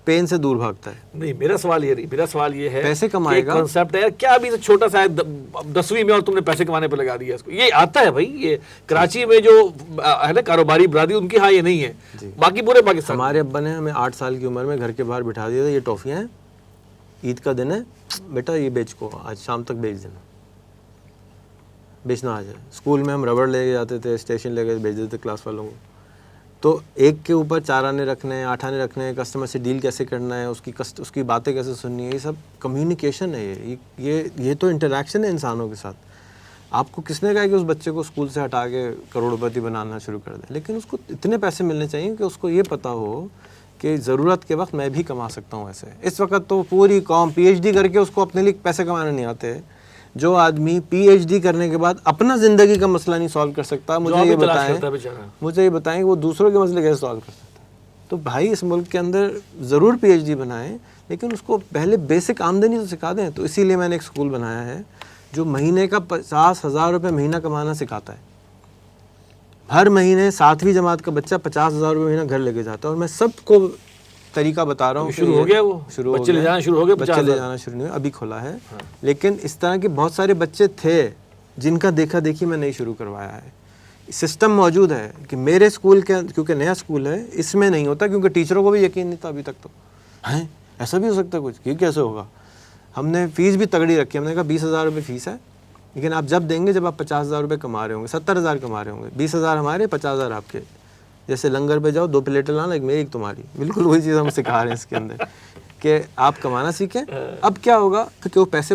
پین سے دور بھاگتا ہے. نہیں میرا سوال یہ نہیں, میرا سوال یہ ہے پیسے کمائے گا, کنسپٹ ہے کیا ابھی سے چھوٹا سا ہے 10ویں میں اور تم نے پیسے کمانے پہ لگا دیا اس کو, یہ آتا ہے بھائی. یہ کراچی میں جو ہے نا کاروباری برادری ان کی ہاں یہ نہیں ہے, باقی پورے پاکستان. ہمارے ابا نے ہمیں 8 سال کی عمر میں گھر کے باہر بٹھا دیا تھا, یہ ٹافیاں ہیں, عید کا دن ہے بیٹا یہ بیچ کو, آج شام تک بیچ دینا, بیچنا آ جائے. اسکول میں ہم ربڑ لے کے جاتے تھے, اسٹیشن لے کے بیچ دیتے تھے کلاس والوں کو. تو ایک کے اوپر 4 آنے رکھنے ہیں, 8 آنے رکھنے ہیں, کسٹمر سے ڈیل کیسے کرنا ہے, اس کی باتیں کیسے سننی ہے, یہ سب کمیونیکیشن ہے. یہ تو انٹریکشن ہے انسانوں کے ساتھ. آپ کو کس نے کہا کہ اس بچے کو اسکول سے ہٹا کے کروڑ پتی بنانا شروع کر دیں, لیکن اس کو اتنے پیسے ملنے چاہیے کہ اس کو یہ پتہ ہو کہ ضرورت کے وقت میں بھی کما سکتا ہوں. ایسے اس وقت تو پوری قوم پی ایچ ڈی کر کے اس کو اپنے لیے پیسے کمانے نہیں آتے. جو آدمی پی ایچ ڈی کرنے کے بعد اپنا زندگی کا مسئلہ نہیں سالو کر سکتا, مجھے یہ بتائیں کہ وہ دوسروں کے مسئلے کیسے سالو کر سکتا ہے. تو بھائی اس ملک کے اندر ضرور پی ایچ ڈی بنائیں, لیکن اس کو پہلے بیسک آمدنی تو سکھا دیں. تو اسی لیے میں نے ایک اسکول بنایا ہے جو مہینے کا 50,000 روپے مہینہ کمانا سکھاتا ہے. ہر مہینے 7ویں جماعت کا بچہ 50,000 روپے مہینہ گھر لے کے جاتا ہے. اور میں سب کو طریقہ بتا رہا ہوں. شروع ہو گیا, وہ بچے لے جانا شروع ہو گیا, بچے لے جانا شروع نہیں ہوا, ابھی کھولا ہے. لیکن اس طرح کے بہت سارے بچے تھے جن کا دیکھا دیکھی میں نہیں شروع کروایا ہے. سسٹم موجود ہے کہ میرے اسکول کے, کیونکہ نیا اسکول ہے, اس میں نہیں ہوتا, کیونکہ ٹیچروں کو بھی یقین نہیں تھا ابھی تک. تو ہیں ایسا بھی ہو سکتا ہے کچھ, یہ کیسے ہوگا. ہم نے فیس بھی تگڑی رکھی, ہم نے کہا 20,000 روپے فیس ہے, لیکن آپ جب دیں گے جب آپ 50,000 روپے کما رہے ہوں گے, 70,000 کما رہے ہوں گے, 20,000 ہمارے, 50,000 آپ کے. جیسے لنگر پہ جاؤ 2 پلیٹیں لانا, ایک میری ایک تمہاری. بالکل وہی چیز ہم سکھا رہے ہیں اس کے اندر کہ آپ کمانا سیکھیں. اب کیا ہوگا کہ وہ پیسے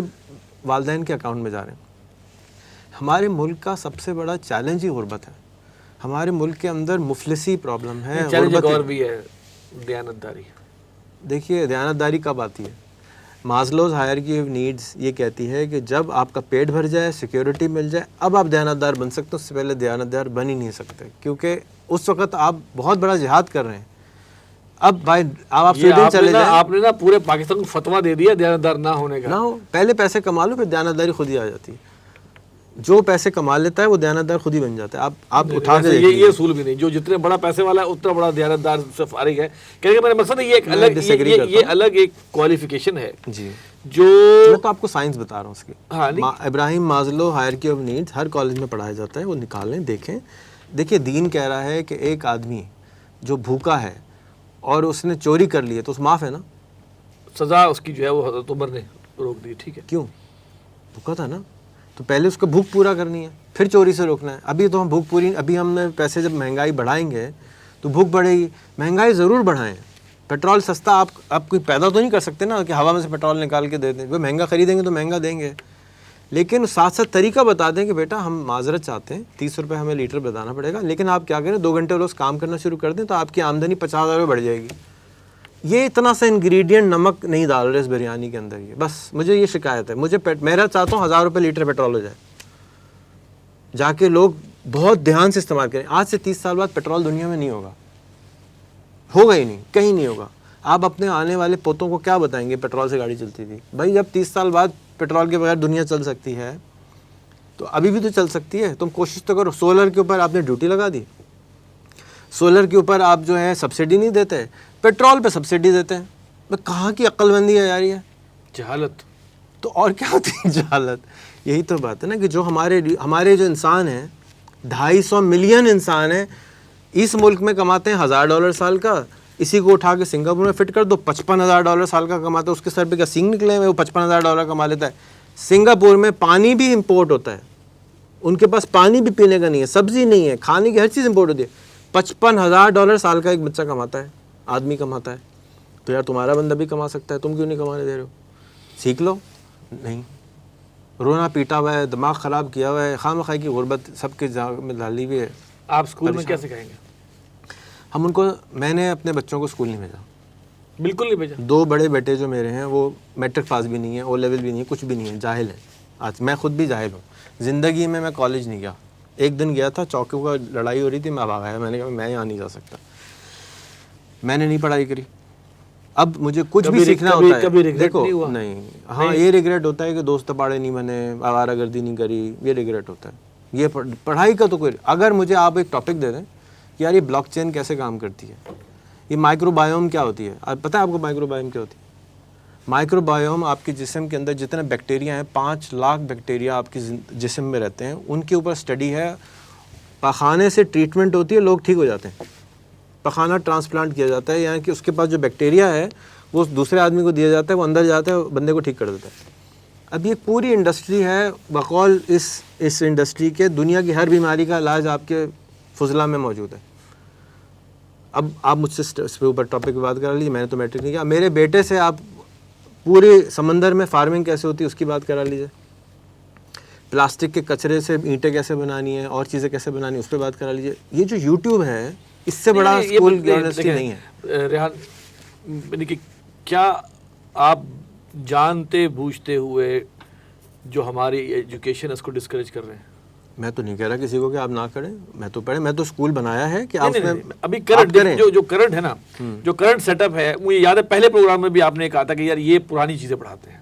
والدین کے اکاؤنٹ میں جا رہے ہیں. ہمارے ملک کا سب سے بڑا چیلنج ہی غربت ہے. ہمارے ملک کے اندر مفلسی پرابلم ہے, غربت اور بھی ہے دیانتداری. دیکھیے دیانتداری کب آتی ہے؟ مازلوز ہائرارکی آف نیڈز یہ کہتی ہے کہ جب آپ کا پیٹ بھر جائے, سیکیورٹی مل جائے, اب آپ دیانتدار بن سکتے. اس سے پہلے دیانتدار بن ہی نہیں سکتے, کیونکہ اس وقت آپ بہت بڑا جہاد کر رہے ہیں. اب بھائی آپ سویڈن چلے جائیں, آپ نے نا پورے پاکستان کو فتویٰ دے دیا دیانتدار نہ ہونے کا. نہ ہو, پہلے پیسے کما لو, پھر دیانتداری خود ہی آ جاتی ہے. جو پیسے کما لیتا ہے وہ دیانتدار خود ہی بن جاتا ہے. آپ اٹھا کے یہ اصول بھی نہیں, جو جتنے بڑا پیسے والا ہے اتنا بڑا دیانتدار سے فارغ ہے. کہنے کا میرا مقصد ہے یہ الگ ایک کوالیفیکیشن ہے. جی جو میں تو آپ کو سائنس بتا رہا ہوں اس کی. Abraham Maslow hierarchy of needs ہر کالج میں پڑھایا جاتا ہے, وہ نکالیں دیکھیں. دیکھیے دین کہہ رہا ہے کہ ایک آدمی جو بھوکا ہے اور اس نے چوری کر لی ہے تو اس معاف ہے نا, سزا اس کی جو ہے وہ حضرت عمر نے روک دی. ٹھیک ہے, کیوں؟ بھوکا تھا نا, تو پہلے اس کو بھوک پورا کرنی ہے, پھر چوری سے روکنا ہے. ابھی تو ہم بھوک پوری, ابھی ہم نے پیسے جب مہنگائی بڑھائیں گے تو بھوک بڑھے گی. مہنگائی ضرور بڑھائیں, پیٹرول سستا آپ کوئی پیدا تو نہیں کر سکتے نا کہ ہوا میں سے پیٹرول نکال کے دے دیں. وہ مہنگا خریدیں گے تو مہنگا دیں گے, لیکن ساتھ ساتھ طریقہ بتا دیں کہ بیٹا ہم معذرت چاہتے ہیں 30 روپے ہمیں لیٹر بتانا پڑے گا, لیکن آپ کیا کریں 2 گھنٹے روز کام کرنا شروع کر دیں تو آپ کی آمدنی 50,000 روپے بڑھ جائے گی. یہ اتنا سا انگریڈینٹ نمک نہیں ڈال رہے اس بریانی کے اندر. یہ بس مجھے یہ شکایت ہے, میرا چاہتا ہوں 1,000 روپے لیٹر پیٹرول ہو جائے, جا کے لوگ بہت دھیان سے استعمال کریں. آج سے 30 سال بعد پیٹرول دنیا میں نہیں ہوگا ہی نہیں, کہیں نہیں ہوگا. آپ اپنے آنے والے پوتوں کو کیا بتائیں گے پیٹرول سے گاڑی چلتی تھی؟ بھائی جب 30 سال بعد پیٹرول کے بغیر دنیا چل سکتی ہے تو ابھی بھی تو چل سکتی ہے. تم کوشش تو کرو. سولر کے اوپر آپ نے ڈیوٹی لگا دی, سولر کے اوپر آپ جو ہے سبسڈی نہیں دیتے, پیٹرول پہ سبسڈی دیتے ہیں. کہاں کی عقل مندی ہے یار, یہ جہالت. تو اور کیا ہوتی ہے جہالت. یہی تو بات ہے نا کہ جو ہمارے جو انسان ہیں 250 ملین انسان ہیں اس ملک میں کماتے ہیں $1,000 سال کا. اسی کو اٹھا کے سنگاپور میں فٹ کر دو, $55,000 سال کا کماتا ہے. اس کے سر پہ کیا سینگ نکلے ہوئے, وہ $55,000 کما لیتا ہے. سنگاپور میں پانی بھی امپورٹ ہوتا ہے, ان کے پاس پانی بھی پینے کا نہیں ہے, سبزی نہیں ہے, کھانے کی ہر چیز امپورٹ ہوتی ہے. $55,000 سال کا ایک بچہ کماتا ہے, آدمی کماتا ہے. تو یار تمہارا بندہ بھی کما سکتا ہے, تم کیوں نہیں کمانے دے رہے ہو؟ سیکھ لو. نہیں, رونا پیٹا ہوا ہے, دماغ خراب کیا ہوا ہے, خواہ مخواہ کی غربت سب کے جگہ میں ڈالی ہوئی ہے. آپ اسکول میں کیا سکھائیں گے؟ ہم ان کو, میں نے اپنے بچوں کو اسکول نہیں بھیجا, بالکل نہیں بھیجا. 2 بڑے بیٹے جو میرے ہیں وہ میٹرک پاس بھی نہیں ہے, او لیول بھی نہیں ہے, کچھ بھی نہیں ہے, جاہل ہیں. آج میں خود بھی جاہل ہوں. زندگی میں کالج نہیں گیا. ایک دن گیا تھا, چوکیوں کا لڑائی ہو رہی تھی, میں بھاگ آیا. میں نے کہا میں یہاں نہیں جا سکتا, میں نے نہیں پڑھائی کری. اب مجھے کچھ بھی سیکھنا ہوتا ہے. دیکھو نہیں, ہاں یہ ریگریٹ ہوتا ہے کہ دوست پاڑے نہیں بنے, آوارہ گردی نہیں کری, یہ ریگریٹ ہوتا ہے. یہ پڑھائی کا تو کوئی, اگر مجھے آپ ایک ٹاپک دے دیں کہ یار یہ بلاک چین کیسے کام کرتی ہے, یہ مائکرو بایوم کیا ہوتی ہے؟ پتہ ہے آپ کو مائکرو بایوم کیا ہوتی ہے؟ مائکرو بایوم آپ کے جسم کے اندر جتنے بیکٹیریا ہیں 5 لاکھ بیکٹیریا آپ کے جسم میں رہتے ہیں، ان کے اوپر اسٹڈی ہے. پاخانے سے ٹریٹمنٹ ہوتی ہے، لوگ ٹھیک ہو جاتے ہیں. پخانہ ٹرانسپلانٹ کیا جاتا ہے، یعنی کہ اس کے پاس جو بیکٹیریا ہے وہ دوسرے آدمی کو دیا جاتا ہے، وہ اندر جاتا ہے، بندے کو ٹھیک کر دیتا ہے. اب یہ پوری انڈسٹری ہے، بقول اس انڈسٹری کے دنیا کی ہر بیماری کا علاج آپ کے فضلہ میں موجود ہے. اب آپ مجھ سے اس پہ اوپر ٹاپک پہ بات کرا لیجیے، میں نے تو میٹرک نہیں کیا. میرے بیٹے سے آپ پورے سمندر میں فارمنگ کیسے ہوتی ہے اس کی بات کرا لیجیے، پلاسٹک کے کچرے سے اینٹیں کیسے بنانی ہیں اور چیزیں کیسے بنانی ہیں اس پہ بات کرا لیجیے. یہ جو یوٹیوب ہے اس سے بڑا اسکول یونیورسٹی نہیں ہے. ریحان، کہ کیا آپ جانتے بوجھتے ہوئے جو ہماری ایجوکیشن اس کو ڈسکریج کر رہے ہیں؟ میں تو نہیں کہہ رہا کسی کو کہ آپ نہ کریں، میں تو پڑھیں، میں تو اسکول بنایا ہے کہ آپ ابھی کرنٹ جو کرنٹ ہے نا، جو کرنٹ سیٹ اپ ہے، مجھے یاد ہے پہلے پروگرام میں بھی آپ نے کہا تھا کہ یار یہ پرانی چیزیں پڑھاتے ہیں.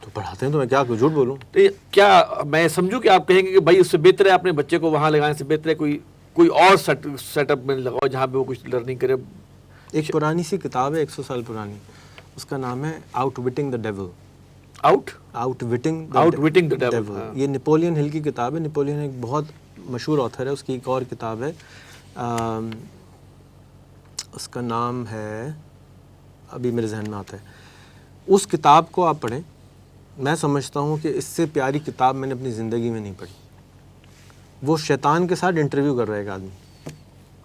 تو پڑھاتے ہیں تو میں کیا جھوٹ بولوں؟ تو کیا میں سمجھوں کہ آپ کہیں گے کہ بھائی اس سے بہتر ہے اپنے بچے کو وہاں لگانے سے بہتر ہے کوئی اور سیٹ اپ میں لگاؤ جہاں پہ وہ کچھ لرننگ کرے؟ ایک پرانی سی کتاب ہے 100 سال پرانی، اس کا نام ہے آؤٹ وٹنگ دا ڈیول. آؤٹ وٹنگ دا ڈیول. یہ نیپولین ہل کی کتاب ہے. نیپولین ایک بہت مشہور آتھر ہے. اس کی ایک اور کتاب ہے، اس کا نام ہے، ابھی میرے ذہن میں آتا ہے. اس کتاب کو آپ پڑھیں. میں سمجھتا ہوں کہ اس سے پیاری کتاب میں نے اپنی زندگی میں نہیں پڑھی. وہ شیطان کے ساتھ انٹرویو کر رہا ہے ایک آدمی،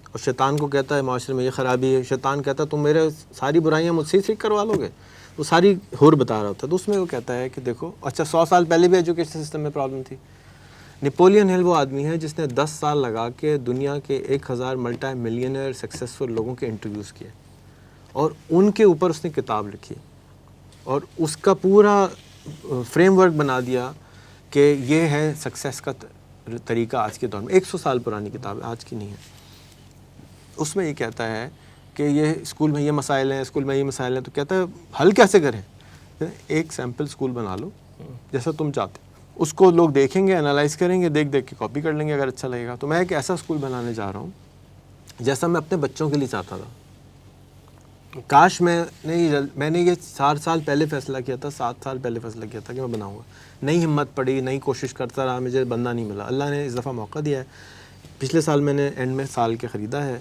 اور شیطان کو کہتا ہے معاشرے میں یہ خرابی ہے. شیطان کہتا ہے تم میرے ساری برائیاں مجھ سے ہی ٹھیک کروا لو گے. وہ ساری ہور بتا رہا ہوتا ہے. تو اس میں وہ کہتا ہے کہ دیکھو، اچھا 100 سال پہلے بھی ایجوکیشن سسٹم میں پرابلم تھی. نیپولین ہل وہ آدمی ہے جس نے 10 سال لگا کے دنیا کے 1000 ملٹی ملینئر سکسیسفل لوگوں کے انٹرویوز کیے، اور ان کے اوپر اس نے کتاب لکھی، اور اس کا پورا فریم ورک بنا دیا کہ یہ ہے سکسیس کا طریقہ آج کے دور میں. 100 سال پرانی کتاب ہے، آج کی نہیں ہے. اس میں یہ کہتا ہے کہ یہ اسکول میں یہ مسائل ہیں، اسکول میں یہ مسائل ہیں. تو کہتا ہے حل کیسے کریں؟ ایک سیمپل اسکول بنا لو جیسا تم چاہتے، اس کو لوگ دیکھیں گے، انالائز کریں گے، دیکھ کے کاپی کر لیں گے اگر اچھا لگے گا. تو میں ایک ایسا اسکول بنانے جا رہا ہوں جیسا میں اپنے بچوں کے لیے چاہتا تھا. کاش میں نے یہ 4 سال پہلے فیصلہ کیا تھا، 7 سال پہلے فیصلہ کیا تھا کہ میں بناؤں گا. نہیں ہمت پڑی، نہیں کوشش کرتا رہا، مجھے بندہ نہیں ملا. اللہ نے اس دفعہ موقع دیا ہے. پچھلے سال میں نے اینڈ میں سال کے خریدا ہے،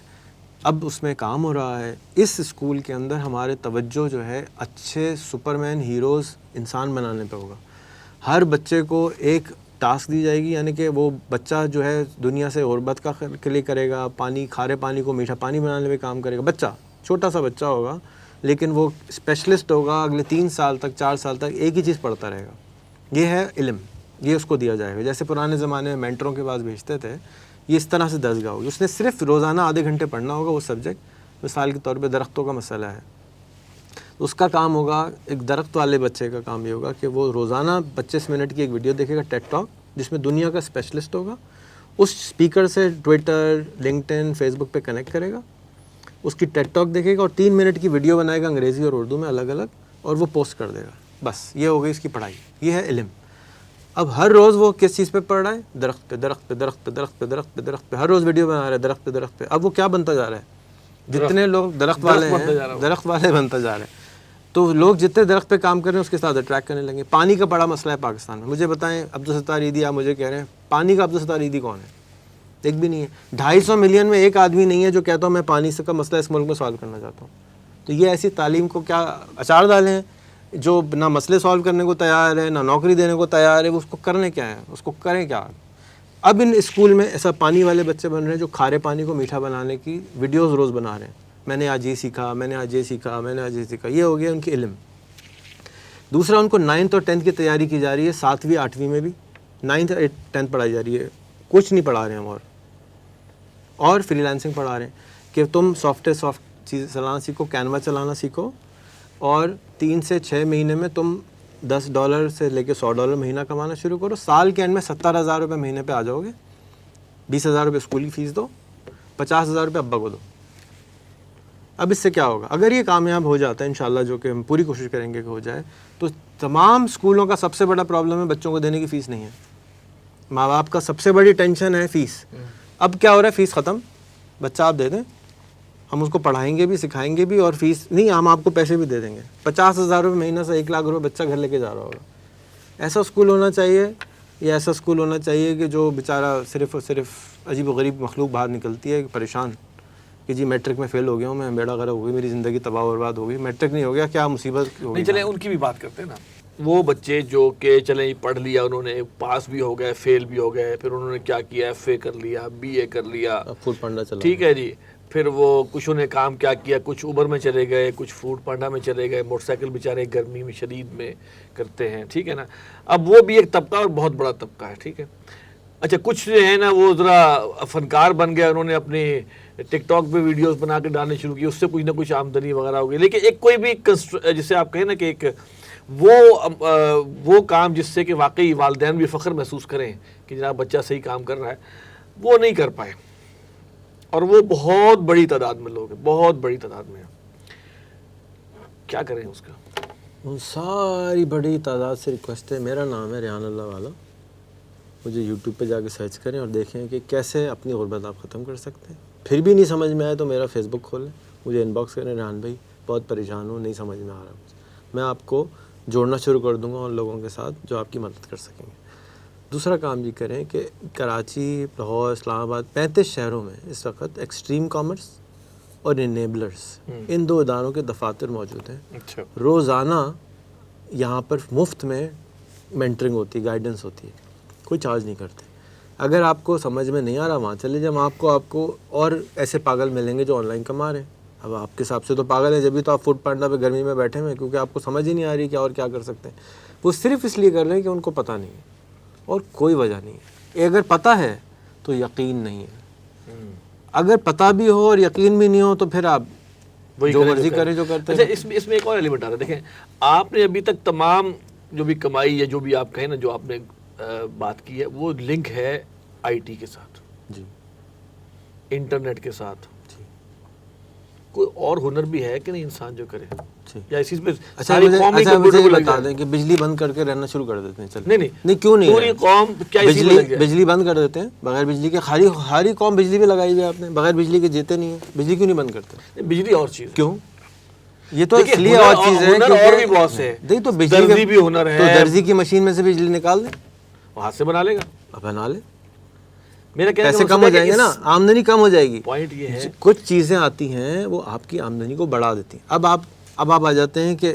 اب اس میں کام ہو رہا ہے. اس اسکول کے اندر ہمارے توجہ جو ہے اچھے سپرمین ہیروز انسان بنانے پہ ہوگا. ہر بچے کو ایک ٹاسک دی جائے گی، یعنی کہ وہ بچہ جو ہے دنیا سے غربت کا کے لیے کرے گا، کھارے پانی کو میٹھا پانی بنانے میں کام کرے گا. بچہ چھوٹا سا بچہ ہوگا، لیکن وہ اسپیشلسٹ ہوگا. اگلے 3 سال تک 4 سال تک ایک ہی چیز پڑھتا رہے گا. یہ ہے علم، یہ اس کو دیا جائے گا. جیسے پرانے زمانے میں مینٹروں کے پاس بھیجتے تھے، یہ اس طرح سے درسگاہ ہوگی. اس نے صرف روزانہ آدھے گھنٹے پڑھنا ہوگا وہ سبجیکٹ. مثال کے طور پہ درختوں کا مسئلہ ہے، اس کا کام ہوگا، ایک درخت والے بچے کا کام یہ ہوگا کہ وہ روزانہ 25 منٹ کی ایک ویڈیو دیکھے گا، ٹیڈ ٹاک، جس میں دنیا کا اسپیشلسٹ ہوگا. اس اسپیکر سے ٹویٹر، لنکڈ ان، فیس بک پہ کنیکٹ کرے گا، اس کی ٹیڈ ٹاک دیکھے گا، اور 3 منٹ کی ویڈیو بنائے گا انگریزی اور اردو میں الگ الگ، اور وہ پوسٹ کر دے گا. بس یہ ہو گئی اس کی پڑھائی. یہ ہے علم. اب ہر روز وہ کس چیز پہ پڑھ رہا ہے؟ درخت پہ درخت پہ درخت پہ درخت پہ درخت پہ درخت پہ. ہر روز ویڈیو بنا رہا ہے درخت پہ درخت پہ. اب وہ کیا بنتا جا رہا ہے؟ جتنے لوگ درخت والے ہیں، درخت والے بنتا جا رہے ہیں. تو لوگ جتنے درخت پہ کام کر رہے ہیں اس کے ساتھ اٹریکٹ کرنے لگے. پانی کا بڑا مسئلہ ہے پاکستان میں. مجھے بتائیں، عبدالستار عیدی آپ مجھے کہہ رہے ہیں پانی کا عبدالستار عیدی کون ہے؟ ایک بھی نہیں ہے. 250 ملین میں ایک آدمی نہیں ہے جو کہتا ہوں میں پانی کا مسئلہ اس ملک میں سالو کرنا چاہتا ہوں. تو یہ ایسی تعلیم کو کیا اچار ڈالے ہیں جو نہ مسئلے سالو کرنے کو تیار ہے، نہ نوکری دینے کو تیار ہے. وہ اس کو کرنے کیا ہے، اس کو کریں کیا؟ اب ان اسکول میں ایسا پانی والے بچے بن رہے ہیں جو کھارے پانی کو میٹھا بنانے کی ویڈیوز روز بنا رہے ہیں. میں نے آج یہ سیکھا، میں نے آج یہ سیکھا، میں نے آج یہ سیکھا. یہ ہو گیا ان کی علم. دوسرا، ان کو 9th اور 10th کی تیاری کی جا رہی ہے. 7ویں 8ویں میں بھی 9th 10th پڑھائی جا رہی ہے. کچھ نہیں پڑھا رہے ہیں. اور فری لانسنگ پڑھا رہے ہیں کہ تم سافٹ چیز چلانا سیکھو، کینوا چلانا سیکھو، اور 3 سے 6 مہینے میں تم $10 سے لے کے $100 مہینہ کمانا شروع کرو. سال کے اینڈ میں 70,000 روپے مہینے پہ آ جاؤ گے. 20,000 روپے اسکول کی فیس دو، 50,000 روپے ابا کو دو. اب اس سے کیا ہوگا؟ اگر یہ کامیاب ہو جاتا ہے انشاءاللہ، جو کہ ہم پوری کوشش کریں گے کہ ہو جائے، تو تمام اسکولوں کا سب سے بڑا پرابلم ہے بچوں کو دینے کی فیس نہیں ہے. ماں باپ کا سب سے بڑی ٹینشن ہے فیس. اب کیا ہو رہا ہے؟ فیس ختم، بچہ آپ دے دیں، ہم اس کو پڑھائیں گے بھی, سکھائیں گے بھی, اور فیس نہیں ہم آپ کو پیسے بھی دے دیں گے. 50,000 روپے مہینہ سے 1 لاکھ روپے بچہ گھر لے کے جا رہا ہوگا. ایسا اسکول ہونا چاہیے, یا ایسا اسکول ہونا چاہیے کہ جو بیچارہ صرف اور صرف عجیب و غریب مخلوق باہر نکلتی ہے پریشان کہ جی میٹرک میں فیل ہو گیا ہوں میں, بیڑا غرق ہو گئی, میری زندگی تباہ و برباد ہو گئی, میٹرک نہیں ہو گیا کیا مصیبت ہو نہیں گئی. چلیں ان کی بھی بات کرتے ہیں نا. وہ بچے جو کہ چلیں پڑھ لیا انہوں نے, پاس بھی ہو گئے, فیل بھی ہو گئے, پھر انہوں نے کیا کیا, FA کر لیا, BA کر لیا, فوڈ پانڈا چلا, ٹھیک ہے جی. پھر وہ کچھ انہیں کام کیا کیا, کچھ اوبر میں چلے گئے, کچھ فوڈ پانڈا میں چلے گئے, موٹر سائیکل بیچارے گرمی میں شدید میں کرتے ہیں, ٹھیک ہے نا. اب وہ بھی ایک طبقہ اور بہت بڑا طبقہ ہے, ٹھیک ہے. اچھا کچھ جو ہے نا وہ ذرا فنکار بن گیا, انہوں نے اپنے ٹک ٹاک پہ ویڈیوز بنا کے ڈالنے شروع کی, اس سے کچھ نہ کچھ آمدنی وغیرہ ہو گئی. لیکن ایک کوئی بھی جسے آپ کہیں نا کہ ایک وہ کام جس سے کہ واقعی والدین بھی فخر محسوس کریں کہ جناب بچہ صحیح کام کر رہا ہے, وہ نہیں کر پائے. اور وہ بہت بڑی تعداد میں لوگ ہیں, بہت بڑی تعداد میں. کیا کریں اس کا؟ ان ساری بڑی تعداد سے ریکویسٹ ہے. میرا نام ہے ریحان اللہ والا, مجھے یوٹیوب پہ جا کے سرچ کریں اور دیکھیں کہ کیسے اپنی غربت آپ ختم کر سکتے ہیں. پھر بھی نہیں سمجھ میں آئے تو میرا فیس بک کھولیں, مجھے ان باکس کریں, ریحان بھائی بہت پریشان ہوں, نہیں سمجھ میں آ رہا مجھے, میں آپ کو جوڑنا شروع کر دوں گا ان لوگوں کے ساتھ جو آپ کی مدد کر سکیں گے. دوسرا کام یہ کریں کہ کراچی, لاہور, اسلام آباد 35 شہروں میں اس وقت ایکسٹریم کامرس اور انیبلرز, ان 2 اداروں کے دفاتر موجود ہیں. اچھا. روزانہ یہاں پر مفت میں مینٹرنگ ہوتی ہے, گائیڈنس ہوتی ہے, کوئی چارج نہیں کرتے. اگر آپ کو سمجھ میں نہیں آ رہا وہاں چلے جائیں, آپ کو اور ایسے پاگل ملیں گے جو آن لائن کما رہے ہیں. اب آپ کے حساب سے تو پاگل ہیں, جبھی تو آپ فوڈ پانڈا پہ گرمی میں بیٹھے ہوئے ہیں, کیونکہ آپ کو سمجھ ہی نہیں آ رہی کیا اور کیا کر سکتے ہیں. وہ صرف اس لیے کر رہے ہیں کہ ان کو پتہ نہیں ہے, اور کوئی وجہ نہیں ہے. اگر پتہ ہے تو یقین نہیں ہے, اگر پتہ بھی ہو اور یقین بھی نہیں ہو تو پھر آپ جو مرضی کریں جو کرتے ہیں. اچھا اس میں ایک اور ایلیمنٹ آ رہا ہے. دیکھیں آپ نے ابھی تک تمام جو بھی کمائی یا جو بھی آپ کہیں نا جو آپ نے بات کی ہے وہ لنک ہے IT کے ساتھ, جی, انٹرنیٹ کے ساتھ. جی, کوئی اور ہنر بھی ہے کہ نہیں انسان جو کرے, جی. یا اسی پہ اچھا ساری قوم ہی مجھے کمپیوٹر پہ لگ بتا جائے؟ دیں کہ بجلی بند کر کے رہنا شروع کر دیتے ہیں. چل نہیں کیوں نہیں, پوری قوم کیا اسی پہ لگ جائے؟ بجلی بند کر دیتے ہیں بغیر بجلی کے. ہاری قوم بجلی پہ لگائی ہوئی ہے آپ نے, بغیر بجلی کے جیتے نہیں ہیں. بجلی کیوں نہیں بند کرتے؟ بجلی اور چیز کیوں؟ یہ تو اس لیے اور چیز ہے اور بھی بہت سے نہیں تو بجلی بھی ہنر ہے. تو درزی کی مشین میں سے بجلی نکال دیں, ہاتھ سے بنا لے گا, بنا لے, میرا کہنے کا پیسے کم ہو جائیں گے نا, آمدنی کم ہو جائے گی. پوائنٹ یہ ہے کچھ چیزیں آتی ہیں وہ آپ کی آمدنی کو بڑھا دیتی ہیں. اب آپ آ جاتے ہیں کہ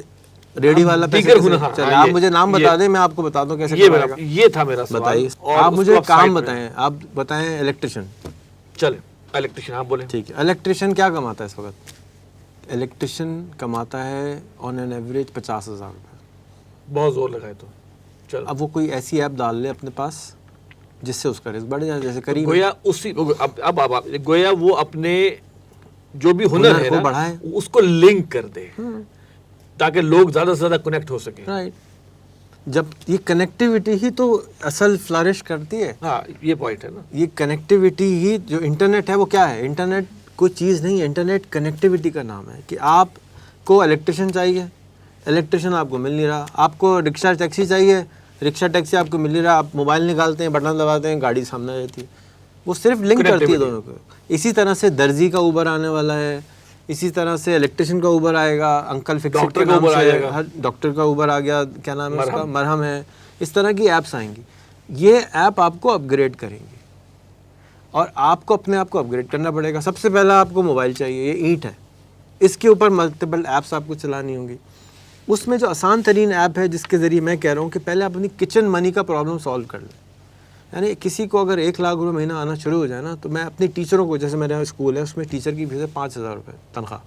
ریڈی والا پیسے چلے, آپ مجھے نام بتا دیں, میں آپ کو بتا دوں کیسے کمائے گا. یہ تھا میرا سوال. بتائیے آپ مجھے کام بتائیں, آپ بتائیں الیکٹریشین. چلیں الیکٹریشین آپ بولیں. ٹھیک ہے, الیکٹریشین کیا کماتا ہے اس وقت؟ الیکٹریشین کماتا ہے آن این ایوریج 50,000 روپے. بہت زور لگائے تو چلو. اب وہ کوئی ایسی ایپ ڈال لے اپنے پاس جس سے اس کا رزق بڑھ جائے, جیسے کریم. گویا اسی اب گویا وہ اپنے جو بھی ہنر ہے کو بڑھائے, اس کو لنک کر دے تاکہ لوگ زیادہ سے زیادہ کنیکٹ ہو سکیں. رائٹ, جب یہ کنیکٹیوٹی ہی تو اصل فلرش کرتی ہے. ہاں یہ پوائنٹ ہے نا, یہ کنیکٹیوٹی ہی جو انٹرنیٹ ہے وہ کیا ہے؟ انٹرنیٹ کوئی چیز نہیں ہے, انٹرنیٹ کنیکٹیوٹی کا نام ہے. کہ آپ کو الیکٹریشین چاہیے, الیکٹریشین آپ کو مل نہیں رہا. آپ کو رکشہ ٹیکسی چاہیے, رکشہ ٹیکسی آپ کو مل نہیں رہا. آپ موبائل نکالتے ہیں, بٹن دباتے ہیں, گاڑی سامنے آ جاتی ہے. وہ صرف لنک کرتی ہے دونوں کو. اسی طرح سے درزی کا اوبر آنے والا ہے, اسی طرح سے الیکٹریشین کا اوبر آئے گا, انکل فکسٹ کے نام سے, ہر ڈاکٹر کا اوبر آ گیا, کیا نام ہے اس کا, مرہم ہے. اس طرح کی ایپس آئیں گی. یہ ایپ آپ کو اپ گریڈ کریں گی اور آپ کو اپنے آپ کو اپ گریڈ کرنا پڑے گا. سب سے پہلا آپ کو موبائل چاہیے, یہ اینٹ ہے, اس کے اوپر ملٹیپل ایپس آپ کو چلانی ہوں گی. اس میں جو آسان ترین ایپ ہے جس کے ذریعے میں کہہ رہا ہوں کہ پہلے آپ اپنی کچن منی کا پرابلم سالو کر لیں. یعنی کسی کو اگر 1 لاکھ روپے مہینہ آنا شروع ہو جائے نا, تو میں اپنی ٹیچروں کو, جیسے میرے اسکول ہے اس میں ٹیچر کی فیس ہے 5,000 روپے تنخواہ.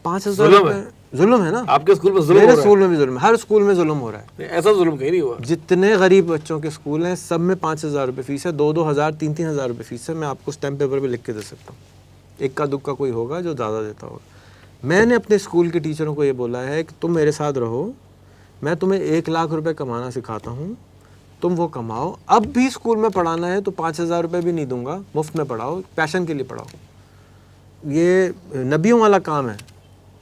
5,000 روپے ظلم ہے نا. آپ کے اسکول میں ظلم؟ میرے اسکول میں بھی ظلم ہے, ہر اسکول میں ظلم ہو رہا ہے. ایسا ظلم کہیں نہیں ہوا. جتنے غریب بچوں کے اسکول ہیں سب میں 5,000 روپے فیس ہے, 2,000 3,000 روپے فیس ہے. میں آپ کو اسٹیمپ پیپر پہ لکھ کے دے سکتا ہوں. ایک کا دکھ کا کوئی ہوگا جو زیادہ دیتا ہوگا. میں نے اپنے اسکول کے ٹیچروں کو یہ بولا ہے کہ تم میرے ساتھ رہو, میں تمہیں 1 لاکھ روپے کمانا سکھاتا ہوں, تم وہ کماؤ. اب بھی اسکول میں پڑھانا ہے تو 5,000 روپے بھی نہیں دوں گا, مفت میں پڑھاؤ, پیشن کے لیے پڑھاؤ. یہ نبیوں والا کام ہے,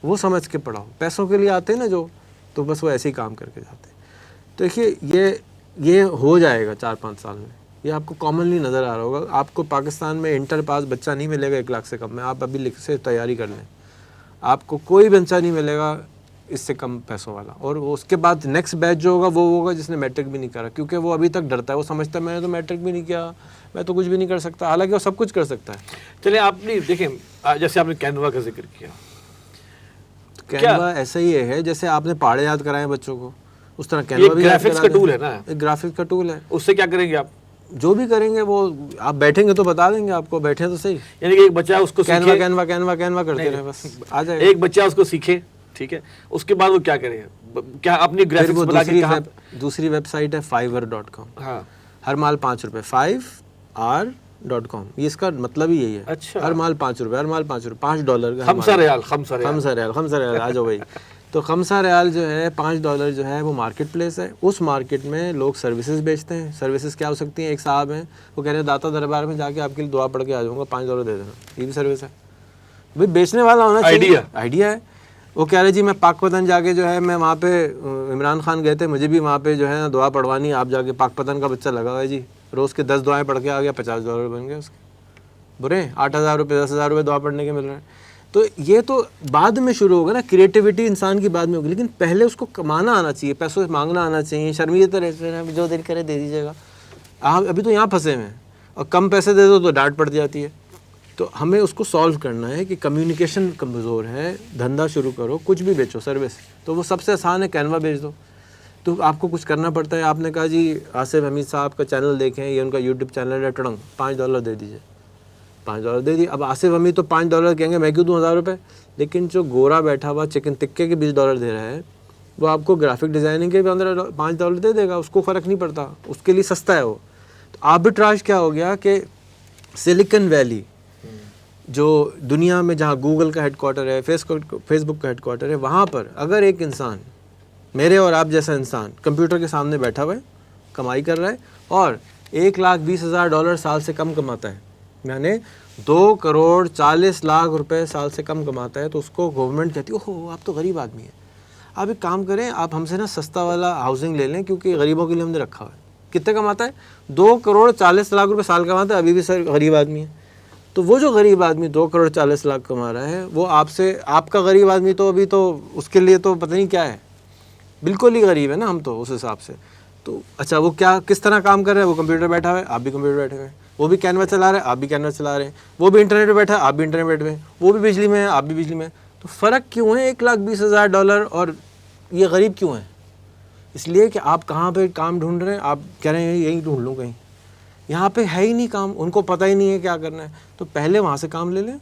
وہ سمجھ کے پڑھاؤ. پیسوں کے لیے آتے ہیں نا جو, تو بس وہ ایسے ہی کام کر کے جاتے ہیں. تو دیکھیے یہ ہو جائے گا 4-5 سال میں. یہ آپ کو کامنلی نظر آ رہا ہوگا. آپ کو پاکستان میں انٹر پاس بچہ نہیں ملے گا 1 لاکھ سے کم میں. آپ ابھی لکھ سے تیاری کر لیں, آپ کو کوئی بچہ نہیں ملے گا اس سے کم پیسوں والا. اور اس کے بعد نیکسٹ بیچ جو ہوگا وہ ہوگا جس نے میٹرک بھی نہیں کرا, کیونکہ وہ ابھی تک ڈرتا ہے, وہ سمجھتا ہے میں نے تو میٹرک بھی نہیں کیا, میں تو کچھ بھی نہیں کر سکتا, حالانکہ وہ سب کچھ کر سکتا ہے. چلیں آپ نے دیکھیں, جیسے آپ نے کینوا کا ذکر کیا, کینوا ایسا ہی ہے جیسے آپ نے پہاڑے یاد کرائے بچوں کو, اس طرح کینوا بھی گرافکس کا ٹول ہے نا, ایک گرافکس کا ٹول ہے. اس سے کیا کریں گے آپ؟ جو بھی کریں گے وہ آپ بیٹھیں گے تو بتا دیں گے آپ کو, بیٹھے تو صحیح. یعنی کہ ایک بچہ اس کو کینوا کینوا کینوا کینوا کرتے رہے بس, آ جائے. ایک بچہ اس کو سیکھے, ٹھیک ہے, اس کے بعد وہ کیا کرے, کیا اپنی گرافکس بنا کے کہاں؟ دوسری ویب سائٹ ہے fiverr.com. ہاں, ہر مال 5 روپے, 5r.com. یہ اس کا مطلب ہی یہی ہے. اچھا, ہر مال 5 روپے, ہر مال 5 روپے, $5 کا. خمسہ ریال آ جاؤ بھائی. تو $5 جو ہے, $5 جو ہے وہ مارکیٹ پلیس ہے. اس مارکیٹ میں لوگ سروسز بیچتے ہیں. سروسز کیا ہو سکتی ہیں؟ ایک صاحب ہیں وہ کہہ رہے ہیں داتا دربار میں جا کے آپ کے لیے دعا پڑھ کے آ جاؤں گا, $5 دے دینا. یہ بھی سروس ہے بھائی, بیچنے والا ہونا چاہیے. آئیڈیا ہے. وہ کہہ رہے جی میں پاک پتن جا کے جو ہے, میں وہاں پہ عمران خان گئے تھے, مجھے بھی وہاں پہ جو ہے دعا پڑھوانی, آپ جا کے پاک پتن کا بچہ لگا ہوا ہے جی, روز کے 10 دعائیں پڑھ کے آ گیا, $50 بن گئے اس کے. برے 8,000 روپے 10,000 روپے دعا پڑھنے کے مل رہے ہیں. تو یہ تو بعد میں شروع ہوگا نا, کریٹیوٹی انسان کی بعد میں ہوگی, لیکن پہلے اس کو کمانا آنا چاہیے, پیسوں سے مانگنا آنا چاہیے. شرمیتے رہتے ہیں, جو دل کرے دے دیجیے گا. آپ ابھی تو یہاں پھنسے ہوئے ہیں, اور کم پیسے دے دو تو ڈانٹ پڑ جاتی ہے. تو ہمیں اس کو سالو کرنا ہے کہ کمیونیکیشن کمزور ہے, دھندا شروع کرو, کچھ بھی بیچو سروس, تو وہ سب سے آسان ہے, کینوا بیچ دو. تو آپ کو کچھ کرنا پڑتا ہے. آپ نے کہا جی آصف حمید صاحب کا چینل دیکھیں, یہ ان کا یوٹیوب چینل ہے, ٹڑنگ, $5 دے دیجیے. $5 دے دیے. اب آصف حمید تو $5 کہیں گے, میں کیوں دوں 1,000 روپے. لیکن جو گورا بیٹھا ہوا چکن ٹکے کے $20 دے رہا ہے, وہ آپ کو گرافک ڈیزائننگ کے بھی $5 دے دے گا, اس کو فرق نہیں پڑتا, اس کے لیے سستا ہے وہ. تو آربٹراج کیا ہو گیا کہ سلیکن ویلی جو دنیا میں جہاں گوگل کا ہیڈ کوارٹر ہے, فیس بک کا ہیڈ کوارٹر ہے, وہاں پر اگر ایک انسان, میرے اور آپ جیسا انسان, کمپیوٹر کے سامنے بیٹھا ہوا ہے, کمائی کر رہا ہے, اور $1,20,000 سال سے کم کماتا ہے, یعنی 2,40,00,000 روپے سال سے کم کماتا ہے, تو اس کو گورنمنٹ کہتی ہے اوہ آپ تو غریب آدمی ہیں, آپ ایک کام کریں, آپ ہم سے نا سستا والا ہاؤسنگ لے لیں, کیونکہ غریبوں کے لیے ہم نے رکھا ہوا ہے. کتنے کماتا ہے؟ 2,40,00,000 روپے سال کماتا ہے, ابھی بھی سر غریب آدمی ہے. تو وہ جو غریب آدمی 2,40,00,000 کما رہا ہے, وہ آپ سے, آپ کا غریب آدمی تو ابھی تو اس کے لیے تو پتہ نہیں کیا ہے, بالکل ہی غریب ہے نا ہم تو اس حساب سے. تو اچھا وہ کیا کس طرح کام کر رہے ہیں؟ وہ کمپیوٹر بیٹھا ہوا ہے, آپ بھی کمپیوٹر بیٹھے ہوئے ہیں. وہ بھی کینوا چلا رہے ہیں, آپ بھی کینوا چلا رہے ہیں. وہ بھی انٹرنیٹ پہ بیٹھا ہے, آپ بھی انٹرنیٹ پہ بیٹھے ہیں. وہ بھی بجلی میں ہے, آپ بھی بجلی میں. تو فرق کیوں ہے $1,20,000 اور یہ غریب کیوں ہے؟ اس لیے کہ آپ کہاں پہ کام ڈھونڈ رہے ہیں, آپ کہہ رہے ہیں یہیں ڈھونڈ لوں کہیں, یہاں پہ ہے ہی نہیں کام, ان کو پتہ ہی نہیں ہے کیا کرنا ہے. تو پہلے وہاں سے کام لے لیں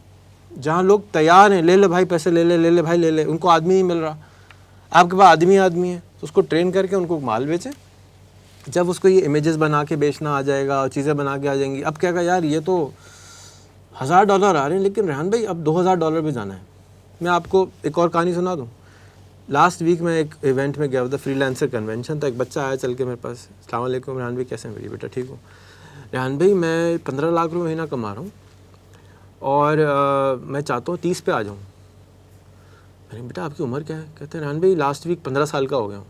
جہاں لوگ تیار ہیں, لے لے بھائی پیسے لے لے بھائی لے لے. ان کو آدمی نہیں مل رہا, آپ کے پاس آدمی ہے, تو اس کو ٹرین کر کے ان کو مال بیچیں. جب اس کو یہ امیجز بنا کے بیچنا آ جائے گا اور چیزیں بنا کے آ جائیں گی, اب کیا کہا یار یہ تو $1,000 آ رہے ہیں, لیکن ریحان بھائی اب $2,000 پہ جانا ہے. میں آپ کو ایک اور کہانی سنا دوں. لاسٹ ویک میں ایک ایونٹ میں گیا تھا, فری لانسر کنونشن تھا. ایک بچہ آیا چل کے میرے پاس, السلام علیکم ریحان بھائی کیسے ہیں؟ بھائی بیٹا ٹھیک ہوں. ریحان بھائی میں 15 لاکھ روپے مہینہ کما رہا ہوں, اور میں چاہتا ہوں 30 پہ آ جاؤں. میں نے بیٹا آپ کی عمر کیا ہے؟ کہتے ہیں ریحان بھائی لاسٹ ویک 15 سال کا ہو گیا ہوں.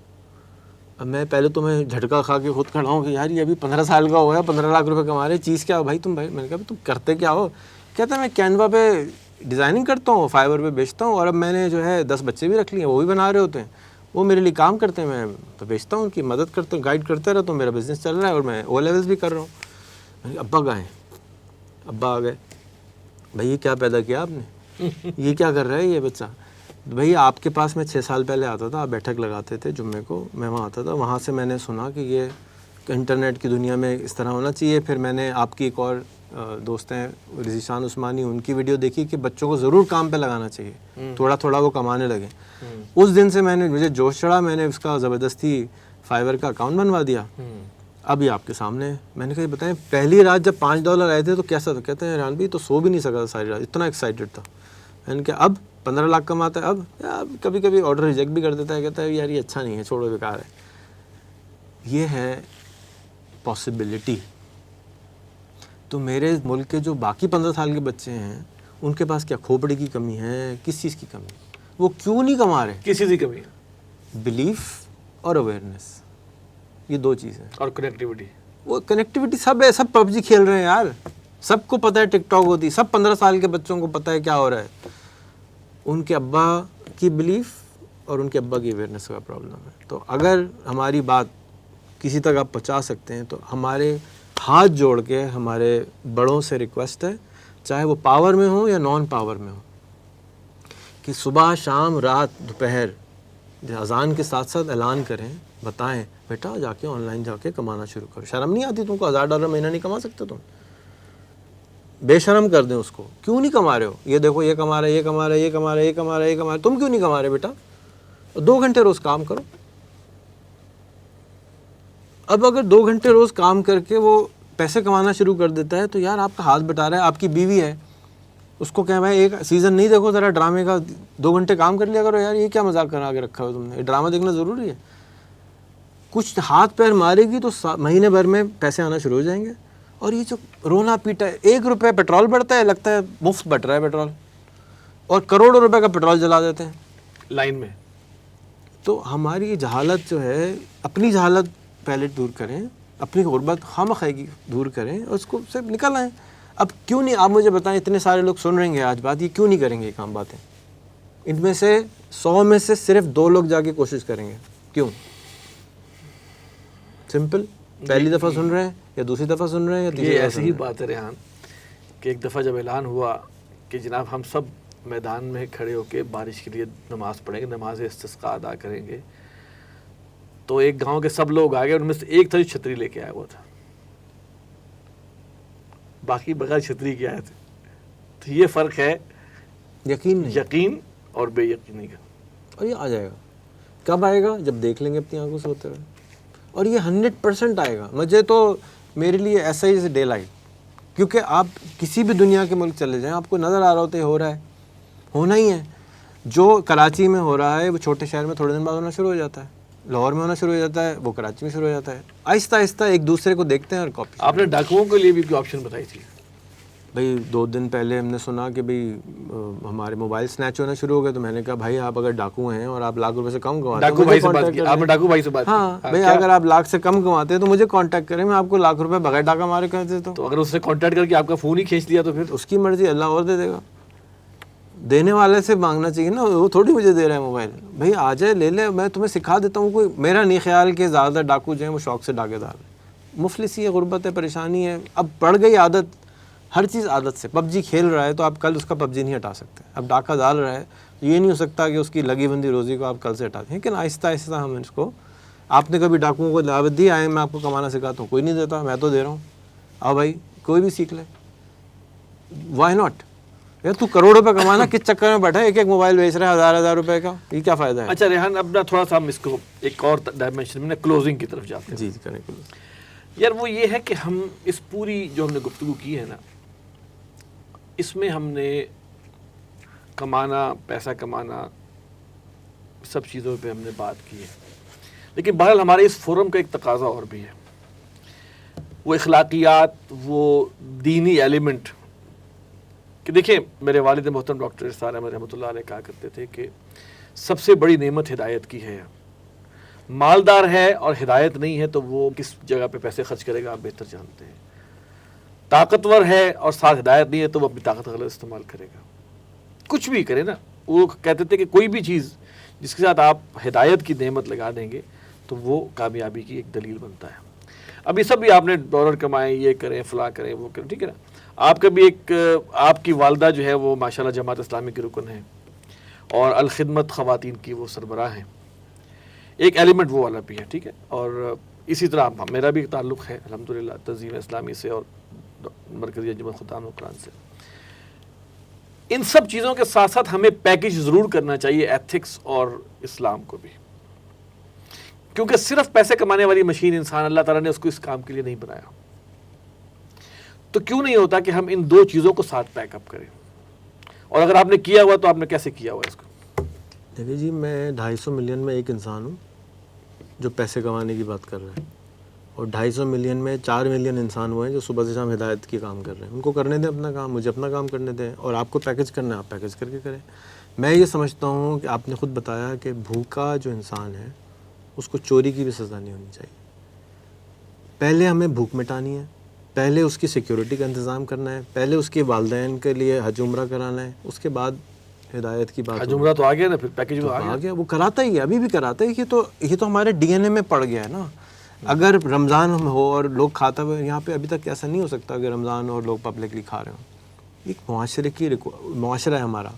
اب میں پہلے تو میں جھٹکا کھا کے خود کھڑا ہوں کہ یار یہ ابھی 15 سال کا ہو گیا, 15 لاکھ روپے کما رہے, چیز کیا ہو بھائی تم؟ بھائی میں نے کہا تم کرتے کیا ہو؟ کہتا ہے میں کینوا پہ ڈیزائننگ کرتا ہوں, فائبر پہ بیچتا ہوں, اور اب میں نے جو ہے 10 بچے بھی رکھ لیے ہیں, وہ بھی بنا رہے ہوتے ہیں, وہ میرے لیے کام کرتے ہیں, میں تو بیچتا ہوں, ان کی مدد کرتا ہوں, گائیڈ کرتا رہتا ہوں, میرا بزنس چل رہا ہے, اور میں او لیولس بھی کر رہا ہوں. میں نے کہا ابا گئے, ابا آ گئے. بھائی یہ کیا پیدا کیا آپ نے, یہ کیا کر رہا ہے یہ بچہ؟ بھئی آپ کے پاس میں 6 سال پہلے آتا تھا, آپ بیٹھک لگاتے تھے جمعے کو, میں وہاں آتا تھا, وہاں سے میں نے سنا کہ یہ انٹرنیٹ کی دنیا میں اس طرح ہونا چاہیے. پھر میں نے آپ کی ایک اور دوست ہیں رضیشان عثمانی, ان کی ویڈیو دیکھی کہ بچوں کو ضرور کام پہ لگانا چاہیے, تھوڑا تھوڑا وہ کمانے لگے. اس دن سے مجھے جوش چڑھا, میں نے اس کا زبردستی فائبر کا اکاؤنٹ بنوا دیا. اب یہ آپ کے سامنے ہے. میں نے کہا بتائیں پہلی رات جب $5 آئے تھے تو کیسا تھا؟ کہتے ہیں ریحان بھی تو سو بھی نہیں سکا تھا ساری رات, اتنا ایکسائٹیڈ تھا. میں نے کہا اب 15 لاکھ کماتا ہے, اب کبھی کبھی آرڈر ریجیکٹ بھی کر دیتا ہے, کہتا ہے یار یہ اچھا نہیں ہے, چھوڑو بیکار ہے. یہ ہے پاسبلٹی. تو میرے ملک کے جو باقی 15 سال کے بچے ہیں, ان کے پاس کیا کھوپڑی کی کمی ہے, کس چیز کی کمی, وہ کیوں نہیں کما رہے؟ کس چیز کی کمی ہے؟ بلیف اور اویئرنیس, یہ 2 چیزیں. اور کنیکٹیوٹی. وہ کنیکٹیوٹی سب ہے, سب PUBG کھیل رہے ہیں یار, سب کو پتہ ہے ٹک ٹاک ہوتی, سب 15 سال کے بچوں کو پتہ ہے کیا ہو رہا ہے. ان کے ابا کی بلیف اور ان کے ابا کی اویئرنیس کا پرابلم ہے. تو اگر ہماری بات کسی تک آپ پہنچا سکتے ہیں تو ہمارے ہاتھ جوڑ کے ہمارے بڑوں سے ریکویسٹ ہے, چاہے وہ پاور میں ہوں یا نان پاور میں ہوں, کہ صبح شام رات دوپہر اذان کے ساتھ ساتھ اعلان کریں, بتائیں بیٹا جا کے آن لائن جا کے کمانا شروع کرو. شرم نہیں آتی تم کو؟ $1000 مہینہ نہیں کما سکتے تم؟ بے شرم کر دیں اس کو. کیوں نہیں کما رہے ہو؟ یہ دیکھو یہ کما رہا ہے, یہ کما رہا ہے, یہ کما رہا ہے, یہ کما رہا ہے, یہ کما رہا ہے, تم کیوں نہیں کما رہے بیٹا؟ 2 گھنٹے روز کام کرو. اب اگر 2 گھنٹے روز کام کر کے وہ پیسے کمانا شروع کر دیتا ہے تو یار آپ کا ہاتھ بٹا رہا ہے. آپ کی بیوی ہے, اس کو کہ بھائی ایک سیزن نہیں دیکھو ذرا ڈرامے کا, 2 گھنٹے کام کر لیا کرو یار, یہ کیا مذاق کرا کے رکھا ہو تم نے, یہ ڈرامہ دیکھنا ضروری ہے. کچھ ہاتھ پیر مارے گی تو مہینے بھر میں پیسے آنا شروع ہو جائیں گے. اور یہ جو رونا پیٹا ہے, 1 روپے پیٹرول بڑھتا ہے, لگتا ہے مفت بٹ رہا ہے پیٹرول, اور کروڑوں روپے کا پیٹرول جلا دیتے ہیں لائن میں. تو ہماری جہالت جو ہے, اپنی جہالت پہلے دور کریں, اپنی غربت خواہ دور کریں اور اس کو سے نکل آئیں. اب کیوں نہیں, آپ مجھے بتائیں, اتنے سارے لوگ سن رہے ہیں آج بات, یہ کیوں نہیں کریں گے یہ کام باتیں؟ ان میں سے 100 میں سے صرف 2 لوگ جا کے کوشش کریں گے. کیوں؟ سمپل, پہلی دفعہ سن رہے ہیں یا دوسری دفعہ سن رہے ہیں یا تیسری یہ دفعہ ایسی سن ہی رہے ہیں. بات ہے ریحان کہ ایک دفعہ جب اعلان ہوا کہ جناب ہم سب میدان میں کھڑے ہو کے بارش کے لیے نماز پڑھیں گے, نماز استسقاء ادا کریں گے, تو ایک گاؤں کے سب لوگ آ گئے, ان میں سے ایک تھا جو چھتری لے کے آیا ہوا تھا, باقی بغیر چھتری کے آئے تھے. تو یہ فرق ہے یقین نہیں, یقین اور بے یقینی کا. اور یہ آ جائے گا. کب آئے گا؟ جب دیکھ لیں گے اپنی آنکھوں سے ہوتے ہوئے. اور یہ 100% آئے گا. مجھے تو, میرے لیے ایسا ہی ڈے لائٹ, کیونکہ آپ کسی بھی دنیا کے ملک چلے جائیں, آپ کو نظر آ رہا ہوتا ہے ہو رہا ہے, ہونا ہی ہے. جو کراچی میں ہو رہا ہے وہ چھوٹے شہر میں تھوڑے دن بعد ہونا شروع ہو جاتا ہے, لاہور میں ہونا شروع ہو جاتا ہے, وہ کراچی میں شروع ہو جاتا ہے. آہستہ آہستہ ایک دوسرے کو دیکھتے ہیں اور کاپی. آپ نے ڈاکوؤں کے لیے بھی کوئی آپشن بتائی تھی؟ بھائی 2 دن پہلے ہم نے سنا کہ بھئی ہمارے موبائل سنیچ ہونا شروع ہو گئے, تو میں نے کہا بھائی آپ اگر ڈاکو ہیں اور آپ لاکھ روپے سے کم کماتے ہیں, ڈاکو بھائی سے بات کی آپ نے؟ ڈاکو بھائی سے بات کی؟ ہاں بھائی, اگر آپ لاکھ سے کم کماتے ہیں تو مجھے کانٹیکٹ کریں, میں آپ کو لاکھ روپے بغیر ڈاکہ مارے کر دیتا ہوں. تو اگر اس سے کانٹیکٹ کر کے آپ کا فون ہی کھینچ لیا تو پھر اس کی مرضی, اللہ اور دے دے گا. دینے والے سے مانگنا چاہیے نا, وہ تھوڑی مجھے دے رہا ہے موبائل. بھائی آ جائے لے لے, میں تمہیں سکھا دیتا ہوں. کوئی میرا نہیں خیال کہ زیادہ تر ڈاکو جو ہیں وہ شوق سے ڈاکے دار ہیں. مفلسی ہے, غربت ہے, پریشانی ہے. اب پڑ گئی عادت, ہر چیز عادت سے. PUBG کھیل رہا ہے تو آپ کل اس کا PUBG نہیں ہٹا سکتے. اب ڈاکہ ڈال رہا ہے, یہ نہیں ہو سکتا کہ اس کی لگی بندی روزی کو آپ کل سے ہٹا دیں. لیکن آہستہ آہستہ ہم اس کو, آپ نے کبھی ڈاکوؤں کو دعوت دی آئے میں آپ کو کمانا سکھاتا ہوں؟ کوئی نہیں دیتا, میں تو دے رہا ہوں. آؤ بھائی کوئی بھی سیکھ لے, وائی ناٹ. یار تو کروڑ روپے کمانا, کس چکر میں بیٹھا ہے, ایک موبائل بیچ رہا ہے 1000 روپے کا, یہ کیا فائدہ ہے؟ اچھا ریحان, اب نا تھوڑا سا ہم اس کو ایک اور ڈائمینشن میں کلوزنگ کی طرف جاتے ہیں. جی کریں. یار وہ یہ ہے کہ ہم اس پوری جو ہم نے گفتگو کی ہے نا, اس میں ہم نے کمانا, پیسہ کمانا, سب چیزوں پہ ہم نے بات کی ہے, لیکن بہرحال ہمارے اس فورم کا ایک تقاضا اور بھی ہے, وہ اخلاقیات, وہ دینی ایلیمنٹ. کہ دیکھیں میرے والد محترم ڈاکٹر ارسال احمد رحمۃ اللہ علیہ کہا کرتے تھے کہ سب سے بڑی نعمت ہدایت کی ہے. مالدار ہے اور ہدایت نہیں ہے تو وہ کس جگہ پہ پیسے خرچ کرے گا آپ بہتر جانتے ہیں. طاقتور ہے اور ساتھ ہدایت نہیں ہے تو وہ اپنی طاقت غلط استعمال کرے گا. کچھ بھی کرے نا, وہ کہتے تھے کہ کوئی بھی چیز جس کے ساتھ آپ ہدایت کی نعمت لگا دیں گے تو وہ کامیابی کی ایک دلیل بنتا ہے. اب یہ سب بھی آپ نے ڈالر کمائیں, یہ کریں, فلاں کریں, وہ کریں, ٹھیک ہے نا. آپ کا بھی ایک, آپ کی والدہ جو ہے وہ ماشاءاللہ جماعت اسلامی کی رکن ہیں اور الخدمت خواتین کی وہ سربراہ ہیں, ایک ایلیمنٹ وہ والا بھی ہے, ٹھیک ہے. اور اسی طرح میرا بھی تعلق ہے الحمدللہ تنظیم اسلامی سے اور مرکزی انجمن خدام قرآن سے. ان سب چیزوں کے ساتھ ساتھ ہمیں پیکج ضرور کرنا چاہیے ایتھکس اور اسلام کو بھی, کیونکہ صرف پیسے کمانے والی مشین انسان, اللہ تعالیٰ نے اس کو اس کام کے لیے نہیں بنایا. تو کیوں نہیں ہوتا کہ ہم ان 2 چیزوں کو ساتھ پیک اپ کریں؟ اور اگر آپ نے کیا ہوا تو آپ نے کیسے کیا ہوا اس کو؟ دیکھیے جی, میں 250 ملین میں ایک انسان ہوں جو پیسے کمانے کی بات کر رہے ہیں, اور 250 ملین میں 4 ملین انسان وہ ہیں جو صبح سے شام ہدایت کی کام کر رہے ہیں. ان کو کرنے دیں اپنا کام, مجھے اپنا کام کرنے دیں, اور آپ کو پیکج کرنا ہے آپ پیکج کر کے کریں. میں یہ سمجھتا ہوں کہ آپ نے خود بتایا کہ بھوکا جو انسان ہے اس کو چوری کی بھی سزا نہیں ہونی چاہیے. پہلے ہمیں بھوک مٹانی ہے، پہلے اس کی سیکیورٹی کا انتظام کرنا ہے، پہلے اس کے والدین کے لیے حج عمرہ کرانا ہے، اس کے بعد ہدایت کی بات حج عمرہ تو آ گیا نا، پھر پیکیج میں آ گیا، وہ کراتا ہی ہے، ابھی بھی کراتا ہے. یہ تو ہمارے ڈی این اے میں پڑ گیا ہے نا. اگر رمضان ہو اور لوگ کھاتا ہوئے، یہاں پہ ابھی تک ایسا نہیں ہو سکتا کہ رمضان اور لوگ پبلکلی کھا رہے ہوں. ایک معاشرہ ہے ہمارا.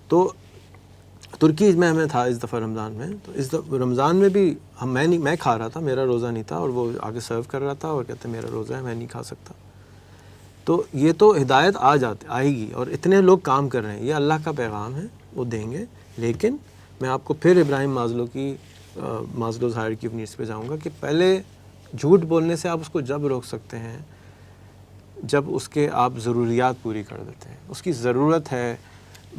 تو ترکی میں ہمیں تھا اس دفعہ رمضان میں، تو اس رمضان میں بھی میں کھا رہا تھا، میرا روزہ نہیں تھا، اور وہ آگے سرو کر رہا تھا اور کہتے میرا روزہ ہے، میں نہیں کھا سکتا. تو یہ تو ہدایت آئے گی، اور اتنے لوگ کام کر رہے ہیں، یہ اللہ کا پیغام ہے، وہ دیں گے. لیکن میں آپ کو پھر ابراہیم مازلوز ہائرارکی آف نیڈس پہ جاؤں گا کہ پہلے جھوٹ بولنے سے آپ اس کو جب روک سکتے ہیں جب اس کے آپ ضروریات پوری کر دیتے ہیں. اس کی ضرورت ہے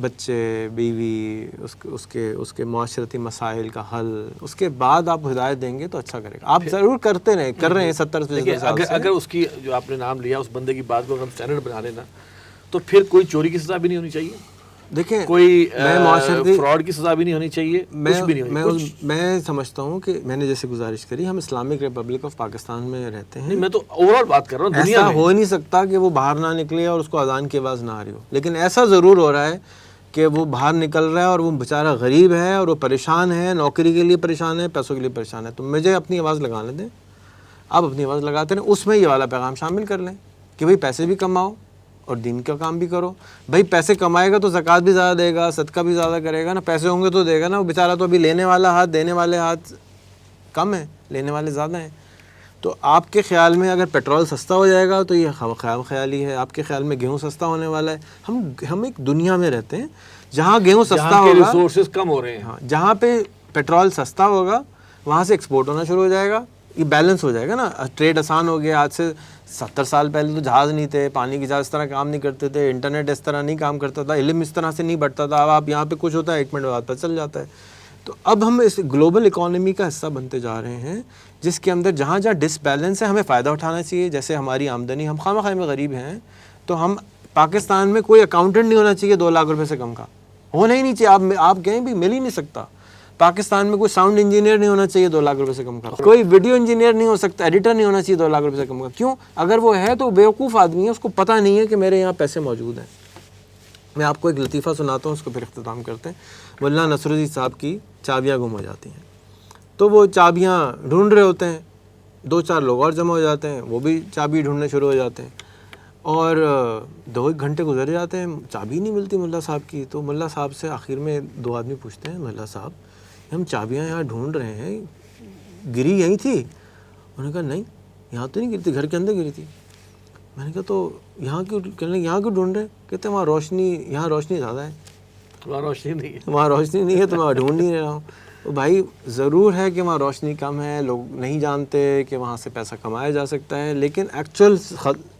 بچے، بیوی، اس کے معاشرتی مسائل کا حل. اس کے بعد آپ ہدایت دیں گے تو اچھا کرے گا. آپ ضرور کر رہے ہیں 70 سال سے. اگر اس کی جو آپ نے نام لیا اس بندے کی بات کو اگر ہم اسٹینڈرڈ بنا لینا تو پھر کوئی چوری کی سزا بھی نہیں ہونی چاہیے، دیکھیں کوئی معاشرتی فراڈ کی سزا بھی نہیں ہونی چاہیے، کچھ بھی نہیں ہونی. میں سمجھتا ہوں کہ میں نے جیسے گزارش کری، ہم اسلامک ریپبلک آف پاکستان میں رہتے ہیں. میں تو اوور آل بات کر رہا ہوں، دنیا ایسا میں ہو نہیں سکتا کہ وہ باہر نہ نکلے اور اس کو اذان کی آواز نہ آ رہی ہو. لیکن ایسا ضرور ہو رہا ہے کہ وہ باہر نکل رہا ہے اور وہ بیچارہ غریب ہے اور وہ پریشان ہے، نوکری کے لیے پریشان ہے، پیسوں کے لیے پریشان ہے. تو مجھے اپنی آواز لگانے دیں، آپ اپنی آواز لگاتے ہیں، اس میں یہ والا پیغام شامل کر لیں کہ بھئی پیسے بھی کماؤ اور دین کا کام بھی کرو. بھائی پیسے کمائے گا تو زکوٰۃ بھی زیادہ دے گا، صدقہ بھی زیادہ کرے گا نا. پیسے ہوں گے تو دے گا نا. وہ بیچارہ تو ابھی لینے والا ہاتھ، دینے والے ہاتھ کم ہیں، لینے والے زیادہ ہیں. تو آپ کے خیال میں اگر پیٹرول سستا ہو جائے گا تو یہ خیال خیالی ہے. آپ کے خیال میں گیہوں سستا ہونے والا ہے. ہم ایک دنیا میں رہتے ہیں جہاں گیہوں سستا ہوگا، ریسورسز کم ہو رہے ہیں. ہاں، جہاں پہ پیٹرول سستا ہوگا وہاں سے ایکسپورٹ ہونا شروع ہو جائے گا. یہ بیلنس ہو جائے گا نا. ٹریڈ آسان ہو گیا. آج سے 70 سال پہلے تو جہاز نہیں تھے، پانی کی جہاز اس طرح کام نہیں کرتے تھے، انٹرنیٹ اس طرح نہیں کام کرتا تھا، علم اس طرح سے نہیں بڑھتا تھا. اب آپ یہاں پہ کچھ ہوتا ہے 1 منٹ بعد پتہ چل جاتا ہے. تو اب ہم اس گلوبل اکانومی کا حصہ بنتے جا رہے ہیں جس کے اندر جہاں ڈس بیلنس ہے ہمیں فائدہ اٹھانا چاہیے. جیسے ہماری آمدنی، ہم خواہ میں غریب ہیں تو ہم پاکستان میں کوئی اکاؤنٹنٹ نہیں ہونا چاہیے 2 لاکھ روپے سے کم کا، ہونا ہی نہیں چاہیے. آپ کہیں بھی مل ہی نہیں سکتا. پاکستان میں کوئی ساؤنڈ انجینئر نہیں ہونا چاہیے 2 لاکھ روپے سے کم کا، کوئی ویڈیو انجینئر نہیں ہو سکتا، ایڈیٹر نہیں ہونا چاہیے 2 لاکھ روپے سے کم کا. کیوں؟ اگر وہ ہے تو بیوقوف آدمی ہے، اس کو پتہ نہیں ہے کہ میرے یہاں پیسے موجود ہیں. میں آپ کو ایک لطیفہ سناتا ہوں، اس کو پھر اختتام کرتے ہیں. مولانا نصرالدین صاحب کی چابیاں گم ہو جاتی ہیں، تو وہ چابیاں ڈھونڈ رہے ہوتے ہیں. 2-4 لوگ اور جمع ہو جاتے ہیں، وہ بھی چابی ڈھونڈنے شروع ہو جاتے ہیں. اور 2-1 گھنٹے گزر جاتے ہیں، چابی نہیں ملتی ملا صاحب کی. تو ملا صاحب سے آخر میں 2 آدمی پوچھتے ہیں، ملا صاحب ہم چابیاں یہاں ڈھونڈ رہے ہیں، گری یہیں تھی؟ انہوں نے کہا نہیں، یہاں تو نہیں گری تھی، گھر کے اندر گری تھی. میں نے کہا تو یہاں کیوں ڈھونڈ رہے؟ کہتے ہیں یہاں روشنی زیادہ ہے. وہاں روشنی نہیں ہے، وہاں روشنی نہیں ہے تو میں ڈھونڈ نہیں رہا ہوں. تو بھائی ضرور ہے کہ وہاں روشنی کم ہے، لوگ نہیں جانتے کہ وہاں سے پیسہ کمایا جا سکتا ہے، لیکن ایکچوئل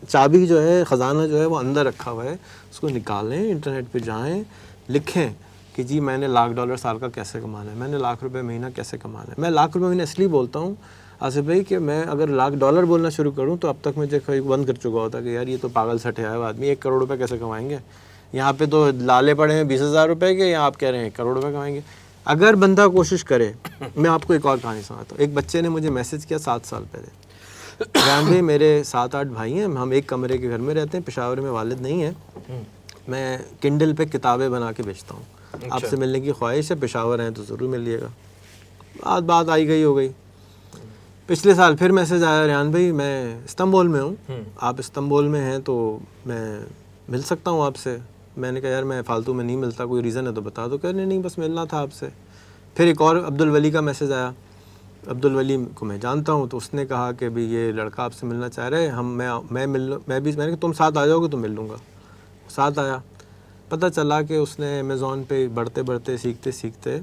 چابی جو ہے، خزانہ جو ہے وہ اندر رکھا ہوا ہے. اس کو نکالیں، انٹرنیٹ پہ جائیں، لکھیں کہ جی میں نے $1,00,000 سال کا کیسے کمانا ہے، میں نے $1,00,000 مہینہ کیسے کمانا ہے. میں $1,00,000 مہینہ اس لیے بولتا ہوں آصف بھائی کہ میں اگر $1,00,000 بولنا شروع کروں تو اب تک مجھے بند کر چکا ہوتا کہ یار یہ تو پاگل سٹھے آئے آدمی، $1 کروڑ کیسے کمائیں گے. یہاں پہ تو لالے پڑے ہیں $20,000 کے، یا آپ کہہ رہے ہیں $1 کروڑ کمائیں گے. اگر بندہ کوشش کرے. میں آپ کو ایک اور کہانی سناتا ہوں. ایک بچے نے مجھے میسج کیا 7 سال پہلے، جان میرے 7-8 بھائی ہیں، ہم ایک کمرے کے گھر میں رہتے ہیں، پشاور میں والد نہیں ہے، میں کنڈل پہ کتابیں بنا کے بیچتا ہوں. آپ سے ملنے کی خواہش ہے، پشاور ہیں تو ضرور ملیے گا. بات آئی گئی ہو گئی. پچھلے سال پھر میسج آیا، ریان بھائی میں استنبول میں ہوں، آپ استنبول میں ہیں تو میں مل سکتا ہوں آپ سے. میں نے کہا یار میں فالتو میں نہیں ملتا، کوئی ریزن ہے تو بتا دو. کہنے نہیں بس ملنا تھا آپ سے. پھر ایک اور عبدالولی کا میسج آیا. عبدالولی کو میں جانتا ہوں، تو اس نے کہا کہ بھی یہ لڑکا آپ سے ملنا چاہ رہے ہیں، میں نے کہا تم ساتھ آ جاؤ گے تو مل لوں گا. ساتھ آیا. پتہ چلا کہ اس نے امیزون پہ بڑھتے بڑھتے سیکھتے سیکھتے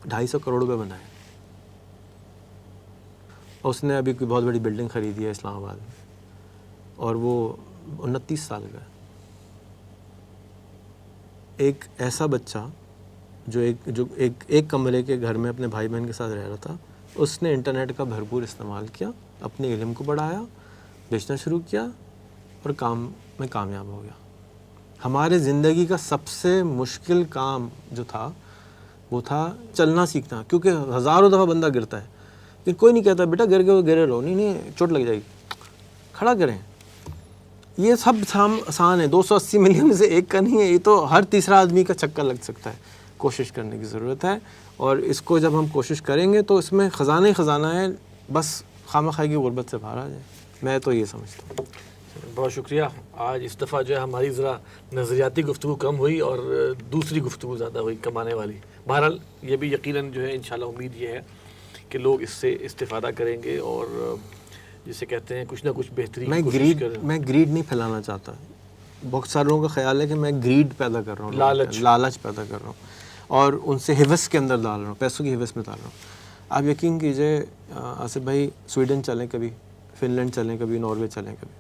$250 کروڑ بنائے. اس نے ابھی کوئی بہت بڑی بلڈنگ خریدی ہے اسلام آباد میں، اور وہ 29 سال کا ہے. ایک ایسا بچہ جو ایک کمرے کے گھر میں اپنے بھائی بہن کے ساتھ رہ رہا تھا، اس نے انٹرنیٹ کا بھرپور استعمال کیا، اپنے علم کو بڑھایا، بیچنا شروع کیا اور کام میں کامیاب ہو گیا. ہمارے زندگی کا سب سے مشکل کام جو تھا وہ تھا چلنا سیکھنا، کیونکہ ہزاروں دفعہ بندہ گرتا ہے. کہ کوئی نہیں کہتا بیٹا گر گئے گرے رہو, نہیں چوٹ لگ جائے گی, کھڑا کریں. یہ سب آسان ہے, 280 ملین میں سے ایک کا نہیں ہے, یہ تو ہر تیسرا آدمی کا چکر لگ سکتا ہے. کوشش کرنے کی ضرورت ہے, اور اس کو جب ہم کوشش کریں گے تو اس میں خزانہ ہی خزانہ ہے, بس خامہ خواہ کی غربت سے باہر آ جائے. میں تو یہ سمجھتا ہوں. بہت شکریہ. آج اس دفعہ جو ہے ہماری ذرا نظریاتی گفتگو کم ہوئی اور دوسری گفتگو زیادہ ہوئی, کمانے والی. بہرحال یہ بھی یقیناً جو ہے انشاءاللہ امید یہ ہے کہ لوگ اس سے استفادہ کریں گے اور جسے کہتے ہیں کچھ نہ کچھ بہتری کی کوشش کریں. میں گریڈ نہیں پھیلانا چاہتا. بہت سارے لوگوں کا خیال ہے کہ میں گریڈ پیدا کر رہا ہوں, لالچ پیدا کر رہا ہوں, اور ان سے حوث کے اندر ڈال رہا ہوں, پیسوں کی حوث میں ڈال رہا ہوں. آپ یقین کیجئے آصف بھائی, سویڈن چلیں کبھی, فن لینڈ چلیں کبھی, ناروے چلیں کبھی,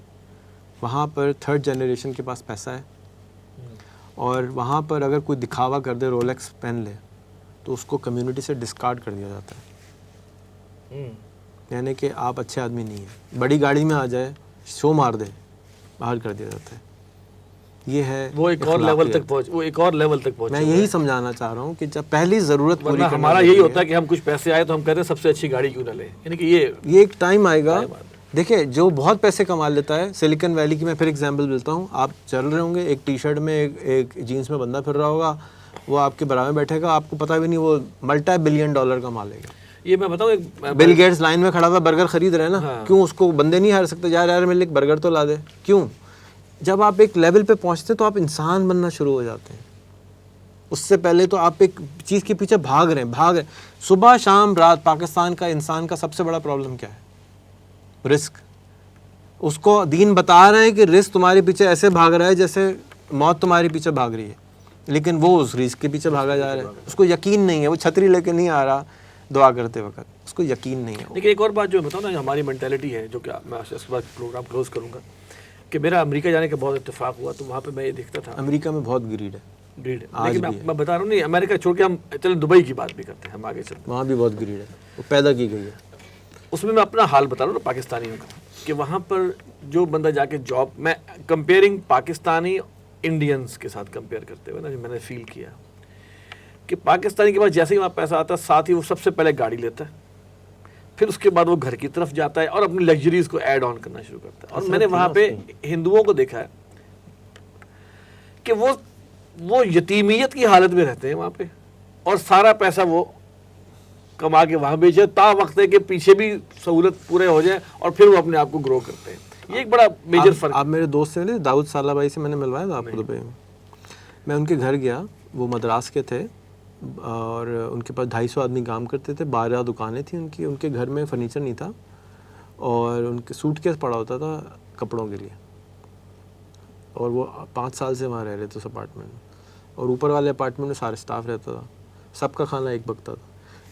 وہاں پر 3rd جنریشن کے پاس پیسہ ہے, اور وہاں پر اگر کوئی دکھاوا کر دے, رولیکس پہن لے, تو اس کو کمیونٹی سے ڈسکارڈ کر دیا جاتا ہے. یعنی کہ آپ اچھے آدمی نہیں ہیں. بڑی گاڑی میں آ جائے, شو مار دے, باہر کر دیا جاتا ہے. یہ ہے وہ ایک اور لیول تک پہنچ. میں یہی سمجھانا چاہ رہا ہوں کہ جب پہلی ضرورت پوری کرنا, ہمارا یہی ہوتا ہے کہ ہم کچھ پیسے آئے تو ہم کہتے ہیں سب سے اچھی گاڑی کیوں نہ لیں. یعنی کہ یہ ایک ٹائم آئے گا. دیکھیں جو بہت پیسے کما لیتا ہے, سلیکن ویلی کی میں پھر ایگزامپل دیتا ہوں. آپ چل رہے ہوں گے, ایک ٹی شرٹ میں ایک جینس میں بندہ پھر رہا ہوگا, وہ آپ کے برابر بیٹھے گا, آپ کو پتہ بھی نہیں وہ ملٹی بلین ڈالر کا مالک ہے. یہ میں بتاؤں, بل گیٹس لائن میں کھڑا ہوا برگر خرید رہے ہیں نا, کیوں اس کو بندے نہیں ہار سکتے, یار میرے لیے ایک برگر تو لا دے. کیوں؟ جب آپ ایک لیول پہ پہنچتے تو آپ انسان بننا شروع ہو جاتے ہیں. اس سے پہلے تو آپ ایک چیز کے پیچھے بھاگ رہے ہیں. صبح شام رات پاکستان کا انسان کا سب سے بڑا پرابلم کیا ہے؟ رزق. اس کو دین بتا رہے ہیں کہ رزق تمہارے پیچھے ایسے بھاگ رہا ہے جیسے موت تمہارے پیچھے بھاگ رہی ہے, لیکن وہ اس رزق کے پیچھے بھاگا جا رہا ہے. اس کو یقین نہیں ہے, وہ چھتری لے کے نہیں آ رہا دعا کرتے وقت, اس کو یقین نہیں ہے. لیکن ایک اور بات جو بتاؤں نا, ہماری مینٹیلٹی ہے, جو کہ میں اس کے بعد پروگرام کلوز کروں گا, کہ میرا امریکہ جانے کا بہت اتفاق ہوا, تو وہاں پہ میں یہ دیکھتا تھا امریکہ میں بہت گریڈ ہے. لیکن میں بتا رہا ہوں, نہیں امریکہ چھوڑ کے ہم چلیں دبئی کی بات بھی کرتے ہیں, ہم آگے چلتے. وہاں بھی بہت گریڈ ہے, وہ پیدا کی گئی ہے. اس میں اپنا حال بتا رہا ہوں نا پاکستانیوں کا, کہ وہاں پر جو بندہ جا کے جاب, میں کمپیئرنگ پاکستانی انڈینس کے ساتھ کمپیئر کرتے ہوئے نا, میں نے فیل کیا کہ پاکستانی کے پاس جیسے ہی وہاں پیسہ آتا ہے, ساتھ ہی وہ سب سے پہلے گاڑی لیتا ہے, پھر اس کے بعد وہ گھر کی طرف جاتا ہے اور اپنی لگژریز کو ایڈ آن کرنا شروع کرتا ہے. اور میں نے وہاں پہ ہندوؤں کو دیکھا ہے کہ وہ یتیمیت کی حالت میں رہتے ہیں وہاں پہ, اور سارا پیسہ وہ کما کے وہاں بیچے, تا وقت ہے کہ پیچھے بھی سہولت پورے ہو جائیں, اور پھر وہ اپنے آپ کو گرو کرتے ہیں. یہ ایک بڑا میجر فرق. آپ میرے دوست سے ملے, داؤد سالہ بھائی سے میں نے ملوایا تھا آپ کو دبئی میں. میں ان کے گھر گیا, وہ مدراس کے تھے, اور ان کے پاس 250 آدمی کام کرتے تھے, 12 دکانیں تھیں ان کے گھر میں فرنیچر نہیں تھا, اور ان کے سوٹ کیس پڑا ہوتا تھا کپڑوں کے لیے, اور وہ 5 سال سے وہاں رہ رہے تھے اس اپارٹمنٹ میں, اور اوپر والے اپارٹمنٹ میں سارے سٹاف رہتا تھا, سب کا کھانا ایک بکتا تھا.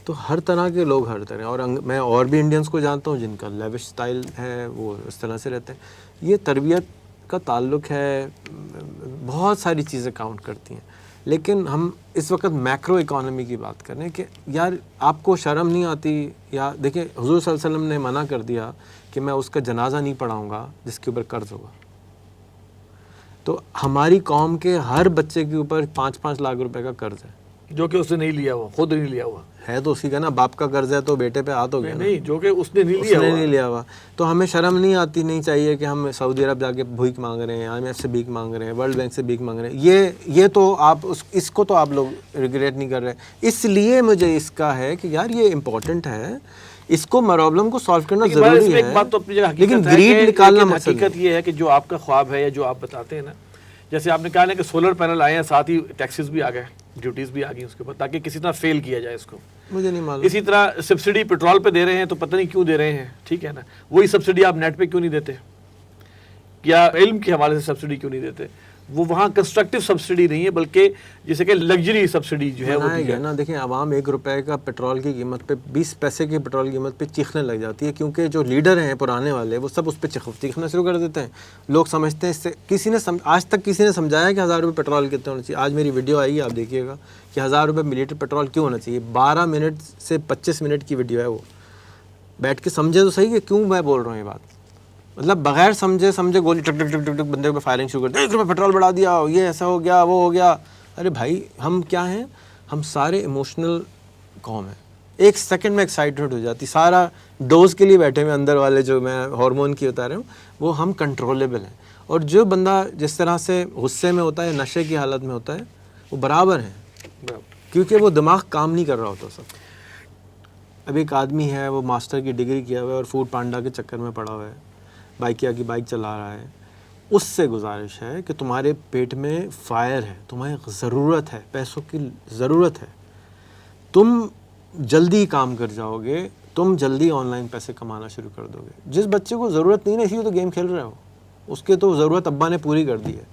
تو ہر طرح کے لوگ ہر طرح, اور میں اور بھی انڈینس کو جانتا ہوں جن کا لیوش سٹائل ہے, وہ اس طرح سے رہتے ہیں. یہ تربیت کا تعلق ہے, بہت ساری چیزیں کاؤنٹ کرتی ہیں. لیکن ہم اس وقت میکرو اکانومی کی بات کر رہے ہیں کہ یار آپ کو شرم نہیں آتی, یا دیکھیں حضور صلی اللہ علیہ وسلم نے منع کر دیا کہ میں اس کا جنازہ نہیں پڑھاؤں گا جس کے اوپر قرض ہوگا. تو ہماری قوم کے ہر بچے کے اوپر 5-5 لاکھ روپے کا قرض ہے, جو کہ اس نے نہیں لیا ہوا, خود نہیں لیا ہوا ہے. تو اسی کا نا, باپ کا قرض ہے تو بیٹے پہ ہاتھ ہو گیا. نہیں, جو کہ اس نے نہیں لیا ہوا. تو ہمیں شرم نہیں آتی, نہیں چاہیے کہ ہم سعودی عرب جا کے بھیک مانگ رہے ہیں, IMF سے بھیک مانگ رہے ہیں, ورلڈ بینک سے بھیک مانگ رہے ہیں. یہ تو آپ اس کو تو آپ لوگ ریگریٹ نہیں کر رہے. اس لیے مجھے اس کا ہے کہ یار یہ امپورٹنٹ ہے, اس کو پرابلم کو سالو کرنا ضروری ہے. لیکن گریڈ نکالنا حقیقت یہ ہے کہ جو آپ کا خواب ہے یا جو آپ بتاتے ہیں نا, جیسے آپ نے کہا نا کہ سولر پینل آئے ہیں, ساتھ ہی ٹیکسز بھی آ گئے, ڈیوٹیز بھی آ گئی اس کے اوپر, تاکہ کسی طرح فیل کیا جائے اس کو. مجھے نہیں معلوم. اسی طرح سبسڈی پیٹرول پہ دے رہے ہیں, تو پتہ نہیں کیوں دے رہے ہیں, ٹھیک ہے نا. وہی سبسڈی آپ نیٹ پہ کیوں نہیں دیتے, یا علم کے حوالے سے سبسڈی کیوں نہیں دیتے. وہ وہاں کنسٹرکٹیو سبسڈی نہیں ہے, بلکہ جیسے کہ لگژری سبسڈی جو ہے وہ ہے نا. دیکھیں عوام 1 روپے کا پیٹرول کی قیمت پہ 20 پیسے کی پیٹرول کی قیمت پہ چیخنے لگ جاتی ہے, کیونکہ جو لیڈر ہیں پرانے والے وہ سب اس پہ چیخنا شروع کر دیتے ہیں. لوگ سمجھتے ہیں اس سے آج تک کسی نے سمجھایا کہ 1000 روپے پیٹرول کتنے ہونا چاہیے. آج میری ویڈیو آئی ہے, آپ دیکھیے گا کہ 1000 روپے لیٹر پیٹرول کیوں ہونا چاہیے. 12 منٹ سے 25 منٹ کی ویڈیو ہے, وہ بیٹھ کے سمجھے تو صحیح کہ کیوں میں بول رہا ہوں یہ بات. مطلب بغیر سمجھے گولی ٹک ٹک ٹک ٹک ٹک بندے پہ فائرنگ شروع کر دی, 1 روپے پیٹرول بڑھا دیا, یہ ایسا ہو گیا, وہ ہو گیا. ارے بھائی ہم کیا ہیں, ہم سارے ایموشنل قوم ہیں. ایک سیکنڈ میں ایکسائٹمنٹ ہو جاتی. سارا ڈوز کے لیے بیٹھے ہوئے اندر والے جو میں ہارمون کی بتا رہا ہوں وہ ہم کنٹرولیبل ہیں. اور جو بندہ جس طرح سے غصے میں ہوتا ہے نشے کی حالت میں ہوتا ہے وہ برابر ہیں, کیونکہ وہ دماغ کام نہیں کر رہا ہوتا سب. اب ایک آدمی ہے وہ ماسٹر کی ڈگری کیا ہوا ہے اور فوڈ پانڈا کے چکر میں پڑا ہوا ہے, بائکیا کی بائک چلا رہا ہے. اس سے گزارش ہے کہ تمہارے پیٹ میں فائر ہے, تمہیں ضرورت ہے, پیسوں کی ضرورت ہے, تم جلدی کام کر جاؤ گے, تم جلدی آن لائن پیسے کمانا شروع کر دو گے. جس بچے کو ضرورت نہیں ہے اسی لیے تو گیم کھیل رہے ہو, اس کے تو ضرورت ابا نے پوری کر دی ہے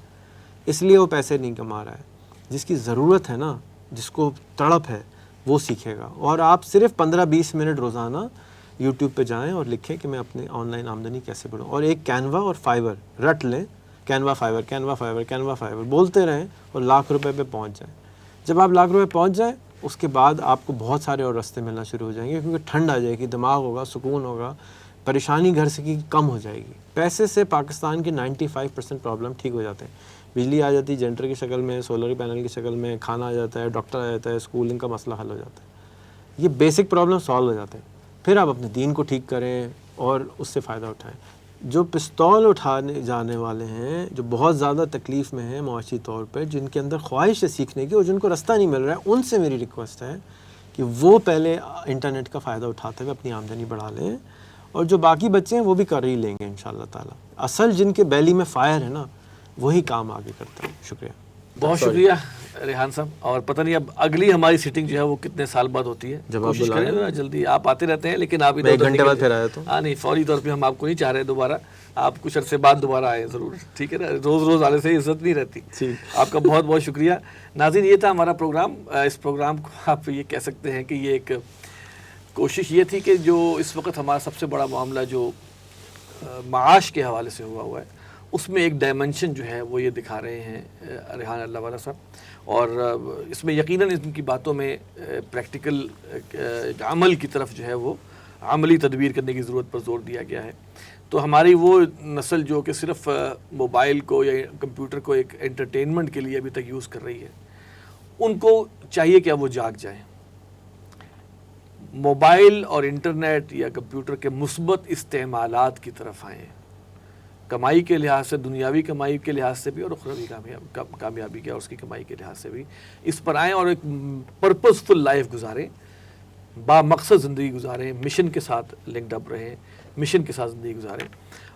اس لیے وہ پیسے نہیں کما رہا ہے. جس کی ضرورت ہے نا, جس کو تڑپ ہے, وہ سیکھے گا. اور آپ صرف 15-20 منٹ روزانہ یوٹیوب پہ جائیں اور لکھیں کہ میں اپنی آن لائن آمدنی کیسے بڑھاؤں, اور ایک کینوا اور فائبر رٹ لیں. کینوا فائبر, کینوا فائبر, کینوا فائبر بولتے رہیں اور لاکھ روپے پہ پہنچ جائیں. جب آپ لاکھ روپے پہنچ جائیں اس کے بعد آپ کو بہت سارے اور راستے ملنا شروع ہو جائیں گے, کیونکہ ٹھنڈ آ جائے گی, دماغ ہوگا, سکون ہوگا, پریشانی گھر سے کی کم ہو جائے گی. پیسے سے پاکستان کے 95% پرابلم ٹھیک ہو جاتے ہیں. بجلی آ جاتی ہے جنریٹر کی شکل میں, سولر پینل کی شکل میں, کھانا آ جاتا ہے, ڈاکٹر آ جاتا ہے, اسکولنگ کا مسئلہ حل ہو جاتا ہے. یہ بیسک پرابلم سالو ہو جاتے ہیں. پھر آپ اپنے دین کو ٹھیک کریں اور اس سے فائدہ اٹھائیں. جو پستول اٹھانے جانے والے ہیں, جو بہت زیادہ تکلیف میں ہیں معاشی طور پہ, جن کے اندر خواہش ہے سیکھنے کی اور جن کو راستہ نہیں مل رہا ہے, ان سے میری ریکویسٹ ہے کہ وہ پہلے انٹرنیٹ کا فائدہ اٹھاتے ہوئے اپنی آمدنی بڑھا لیں, اور جو باقی بچے ہیں وہ بھی کر ہی لیں گے انشاءاللہ تعالیٰ. اصل جن کے بیلی میں فائر ہے نا وہی کام آگے کرتا ہے. شکریہ, بہت شکریہ ریحان صاحب. اور پتہ نہیں اب اگلی ہماری سیٹنگ جو ہے وہ کتنے سال بعد ہوتی ہے, جب آپ کوشش کریں نا جلدی. آپ آتے رہتے ہیں لیکن آپ میں 1 گھنٹے بعد پھر آیا تو. ہاں نہیں, فوری طور پہ ہم آپ کو نہیں چاہ رہے دوبارہ, آپ کچھ عرصے بعد دوبارہ آئیں ضرور, ٹھیک ہے نا. روز روز آنے سے عزت نہیں رہتی. آپ کا بہت بہت شکریہ. ناظرین, یہ تھا ہمارا پروگرام. اس پروگرام کو آپ یہ کہہ سکتے ہیں کہ یہ ایک کوشش یہ تھی کہ جو اس وقت ہمارا سب سے بڑا معاملہ جو معاش کے حوالے سے ہوا ہے, اس میں ایک ڈائمنشن جو ہے وہ یہ دکھا رہے ہیں ریحان اللہ والا صاحب. اور اس میں یقیناً ان کی باتوں میں پریکٹیکل عمل کی طرف جو ہے وہ عملی تدبیر کرنے کی ضرورت پر زور دیا گیا ہے. تو ہماری وہ نسل جو کہ صرف موبائل کو یا کمپیوٹر کو ایک انٹرٹینمنٹ کے لیے ابھی تک یوز کر رہی ہے, ان کو چاہیے کہ اب وہ جاگ جائیں, موبائل اور انٹرنیٹ یا کمپیوٹر کے مثبت استعمالات کی طرف آئیں, کمائی کے لحاظ سے, دنیاوی کمائی کے لحاظ سے بھی اور اخروی کامیابی کے اور اس کی کمائی کے لحاظ سے بھی اس پر آئیں اور ایک پرپز فل لائف گزاریں, با مقصد زندگی گزاریں, مشن کے ساتھ لنکڈ اپ رہیں, مشن کے ساتھ زندگی گزاریں.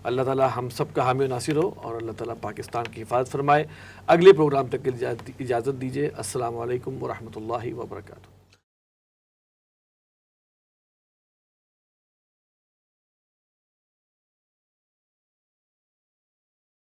اللہ تعالیٰ ہم سب کا حامی و ناصر ہو اور اللہ تعالیٰ پاکستان کی حفاظت فرمائے. اگلے پروگرام تک کے اجازت دیجیے. السلام علیکم ورحمۃ اللہ وبرکاتہ.